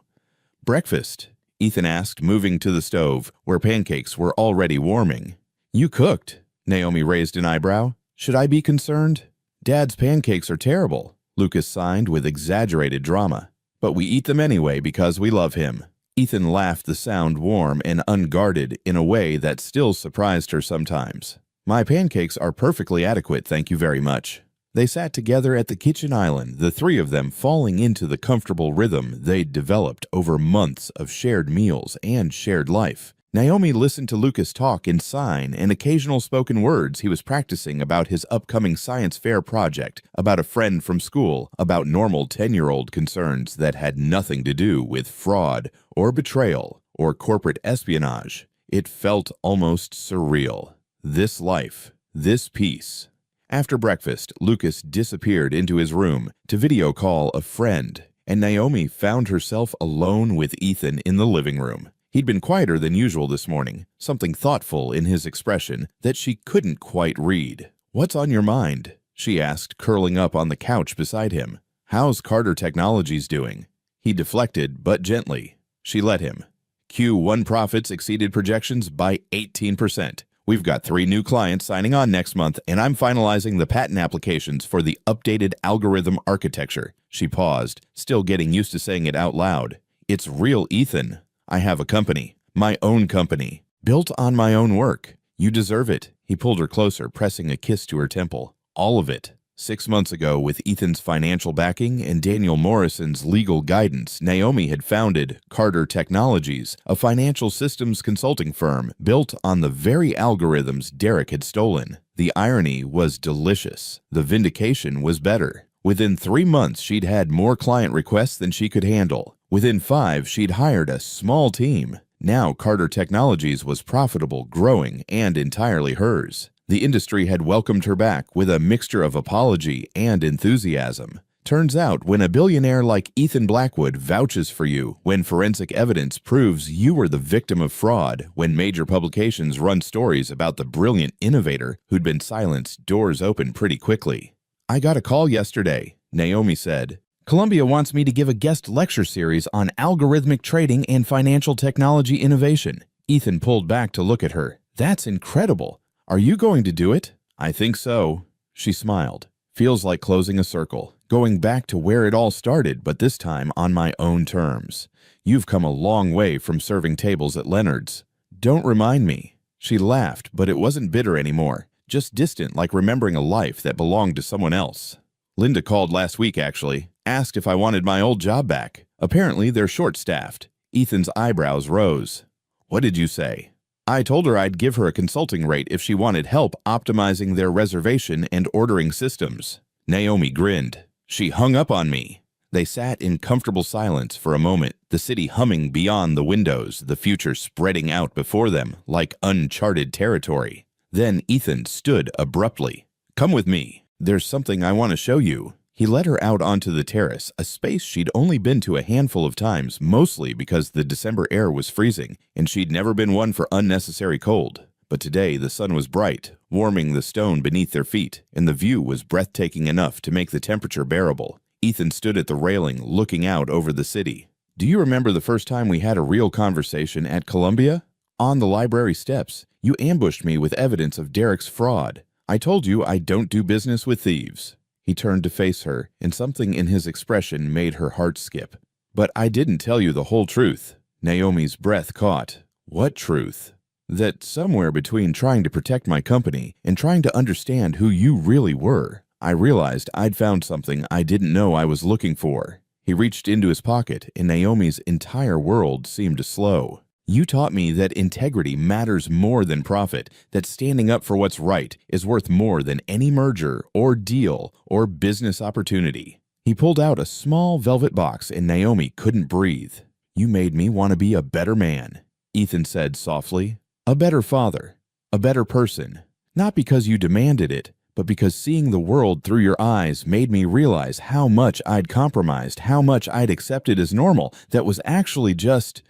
"Breakfast?" Ethan asked, moving to the stove, where pancakes were already warming. "You cooked?" Naomi raised an eyebrow. "Should I be concerned?" "Dad's pancakes are terrible," Lucas signed with exaggerated drama. "But we eat them anyway because we love him." Ethan laughed, the sound warm and unguarded in a way that still surprised her sometimes. "My pancakes are perfectly adequate, thank you very much." They sat together at the kitchen island, the three of them falling into the comfortable rhythm they'd developed over months of shared meals and shared life. Naomi listened to Lucas talk in sign and occasional spoken words he was practicing about his upcoming science fair project, about a friend from school, about normal 10-year-old concerns that had nothing to do with fraud or betrayal or corporate espionage. It felt almost surreal. This life, this peace. After breakfast, Lucas disappeared into his room to video call a friend, and Naomi found herself alone with Ethan in the living room. He'd been quieter than usual this morning, something thoughtful in his expression that she couldn't quite read. "What's on your mind?" she asked, curling up on the couch beside him. "How's Carter Technologies doing?" He deflected, but gently. She let him. Q1 profits exceeded projections by 18%. We've got 3 new clients signing on next month, and I'm finalizing the patent applications for the updated algorithm architecture. She paused, still getting used to saying it out loud. "It's real, Ethan. I have a company. My own company. Built on my own work. You deserve it." He pulled her closer, pressing a kiss to her temple. "All of it." 6 months ago, with Ethan's financial backing and Daniel Morrison's legal guidance, Naomi had founded Carter Technologies, a financial systems consulting firm built on the very algorithms Derek had stolen. The irony was delicious. The vindication was better. Within 3 months, she'd had more client requests than she could handle. Within 5, she'd hired a small team. Now Carter Technologies was profitable, growing, and entirely hers. The industry had welcomed her back with a mixture of apology and enthusiasm. Turns out, when a billionaire like Ethan Blackwood vouches for you, when forensic evidence proves you were the victim of fraud, when major publications run stories about the brilliant innovator who'd been silenced, doors open pretty quickly. "I got a call yesterday," Naomi said. "Columbia wants me to give a guest lecture series on algorithmic trading and financial technology innovation." Ethan pulled back to look at her. "That's incredible. Are you going to do it?" "I think so." She smiled. "Feels like closing a circle, Going back to where it all started, but this time on my own terms. You've come a long way from serving tables at Leonard's. Don't remind me." She laughed, but it wasn't bitter anymore, just distant, like remembering a life that belonged to someone else. "Linda called last week, actually. Asked if I wanted my old job back. Apparently, they're short-staffed." Ethan's eyebrows rose. "What did you say?" "I told her I'd give her a consulting rate if she wanted help optimizing their reservation and ordering systems." Naomi grinned. "She hung up on me." They sat in comfortable silence for a moment, the city humming beyond the windows, the future spreading out before them like uncharted territory. Then Ethan stood abruptly. "Come with me. There's something I want to show you." He led her out onto the terrace, a space she'd only been to a handful of times, mostly because the December air was freezing, and she'd never been one for unnecessary cold. But today the sun was bright, warming the stone beneath their feet, and the view was breathtaking enough to make the temperature bearable. Ethan stood at the railing, looking out over the city. "Do you remember the first time we had a real conversation at Columbia? On the library steps, you ambushed me with evidence of Derek's fraud. I told you I don't do business with thieves." He turned to face her, and something in his expression made her heart skip. "But I didn't tell you the whole truth." Naomi's breath caught. "What truth?" "That somewhere between trying to protect my company and trying to understand who you really were, I realized I'd found something I didn't know I was looking for." He reached into his pocket, and Naomi's entire world seemed to slow. "You taught me that integrity matters more than profit, that standing up for what's right is worth more than any merger or deal or business opportunity." He pulled out a small velvet box, and Naomi couldn't breathe. "You made me want to be a better man," Ethan said softly. "A better father, a better person. Not because you demanded it, but because seeing the world through your eyes made me realize how much I'd compromised, how much I'd accepted as normal, that was actually just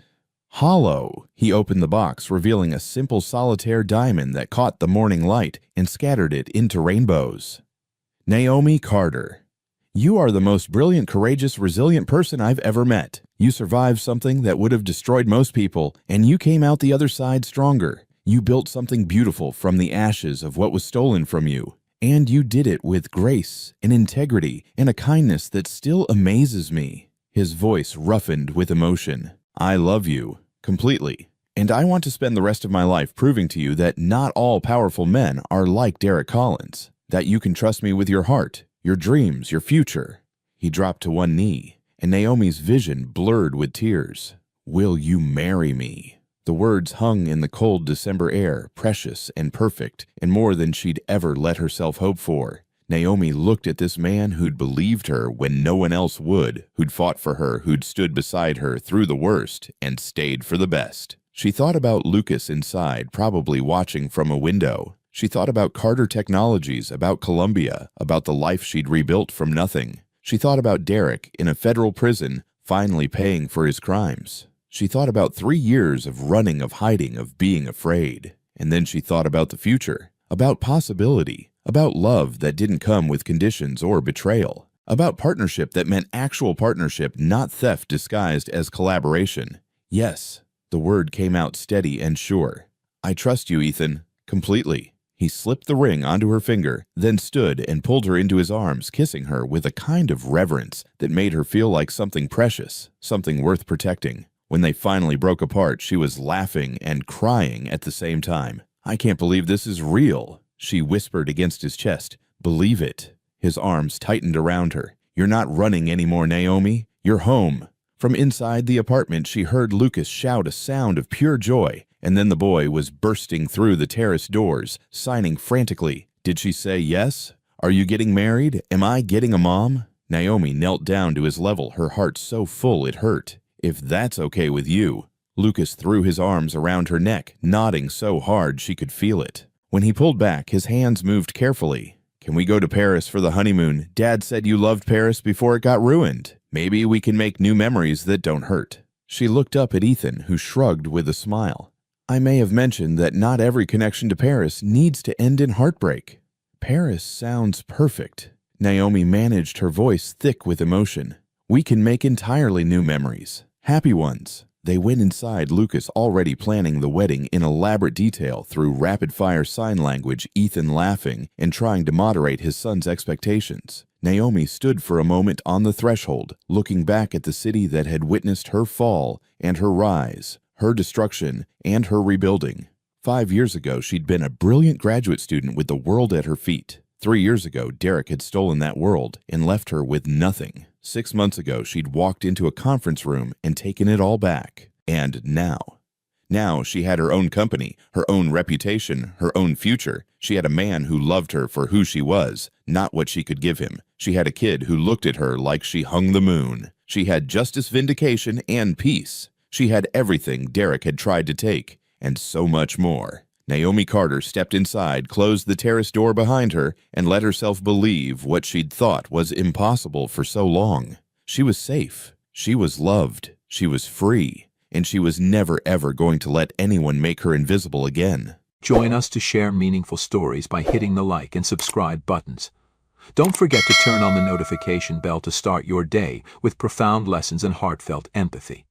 hollow." He opened the box, revealing a simple solitaire diamond that caught the morning light and scattered it into rainbows. "Naomi Carter, you are the most brilliant, courageous, resilient person I've ever met. You survived something that would have destroyed most people, and you came out the other side stronger. You built something beautiful from the ashes of what was stolen from you. And you did it with grace and integrity and a kindness that still amazes me." His voice roughened with emotion. "I love you completely, and I want to spend the rest of my life proving to you that not all powerful men are like Derek Collins, that you can trust me with your heart, your dreams, your future." He dropped to one knee, and Naomi's vision blurred with tears. "Will you marry me?" The words hung in the cold December air, precious and perfect, and more than she'd ever let herself hope for. Naomi looked at this man who'd believed her when no one else would, who'd fought for her, who'd stood beside her through the worst and stayed for the best. She thought about Lucas inside, probably watching from a window. She thought about Carter Technologies, about Columbia, about the life she'd rebuilt from nothing. She thought about Derek in a federal prison, finally paying for his crimes. She thought about 3 years of running, of hiding, of being afraid. And then she thought about the future, about possibility, about love that didn't come with conditions or betrayal, about partnership that meant actual partnership, not theft disguised as collaboration. "Yes," the word came out steady and sure. "I trust you, Ethan, completely." He slipped the ring onto her finger, then stood and pulled her into his arms, kissing her with a kind of reverence that made her feel like something precious, something worth protecting. When they finally broke apart, she was laughing and crying at the same time. "I can't believe this is real," she whispered against his chest. "Believe it." His arms tightened around her. "You're not running anymore, Naomi. You're home." From inside the apartment, she heard Lucas shout a sound of pure joy, and then the boy was bursting through the terrace doors, signing frantically. "Did she say yes? Are you getting married? Am I getting a mom?" Naomi knelt down to his level, her heart so full it hurt. "If that's okay with you." Lucas threw his arms around her neck, nodding so hard she could feel it. When he pulled back, his hands moved carefully. "Can we go to Paris for the honeymoon? Dad said you loved Paris before it got ruined. Maybe we can make new memories that don't hurt." She looked up at Ethan, who shrugged with a smile. "I may have mentioned that not every connection to Paris needs to end in heartbreak." "Paris sounds perfect." Naomi managed her voice thick with emotion. "We can make entirely new memories. Happy ones." They went inside, Lucas already planning the wedding in elaborate detail through rapid-fire sign language, Ethan laughing and trying to moderate his son's expectations. Naomi stood for a moment on the threshold, looking back at the city that had witnessed her fall and her rise, her destruction and her rebuilding. 5 years ago, she'd been a brilliant graduate student with the world at her feet. 3 years ago, Derek had stolen that world and left her with nothing. 6 months ago, she'd walked into a conference room and taken it all back. And now she had her own company, her own reputation, her own future. She had a man who loved her for who she was, not what she could give him. She had a kid who looked at her like she hung the moon. She had justice, vindication, and peace. She had everything Derek had tried to take, and so much more. Naomi Carter stepped inside, closed the terrace door behind her, and let herself believe what she'd thought was impossible for so long. She was safe. She was loved. She was free. And she was never ever going to let anyone make her invisible again. Join us to share meaningful stories by hitting the like and subscribe buttons. Don't forget to turn on the notification bell to start your day with profound lessons and heartfelt empathy.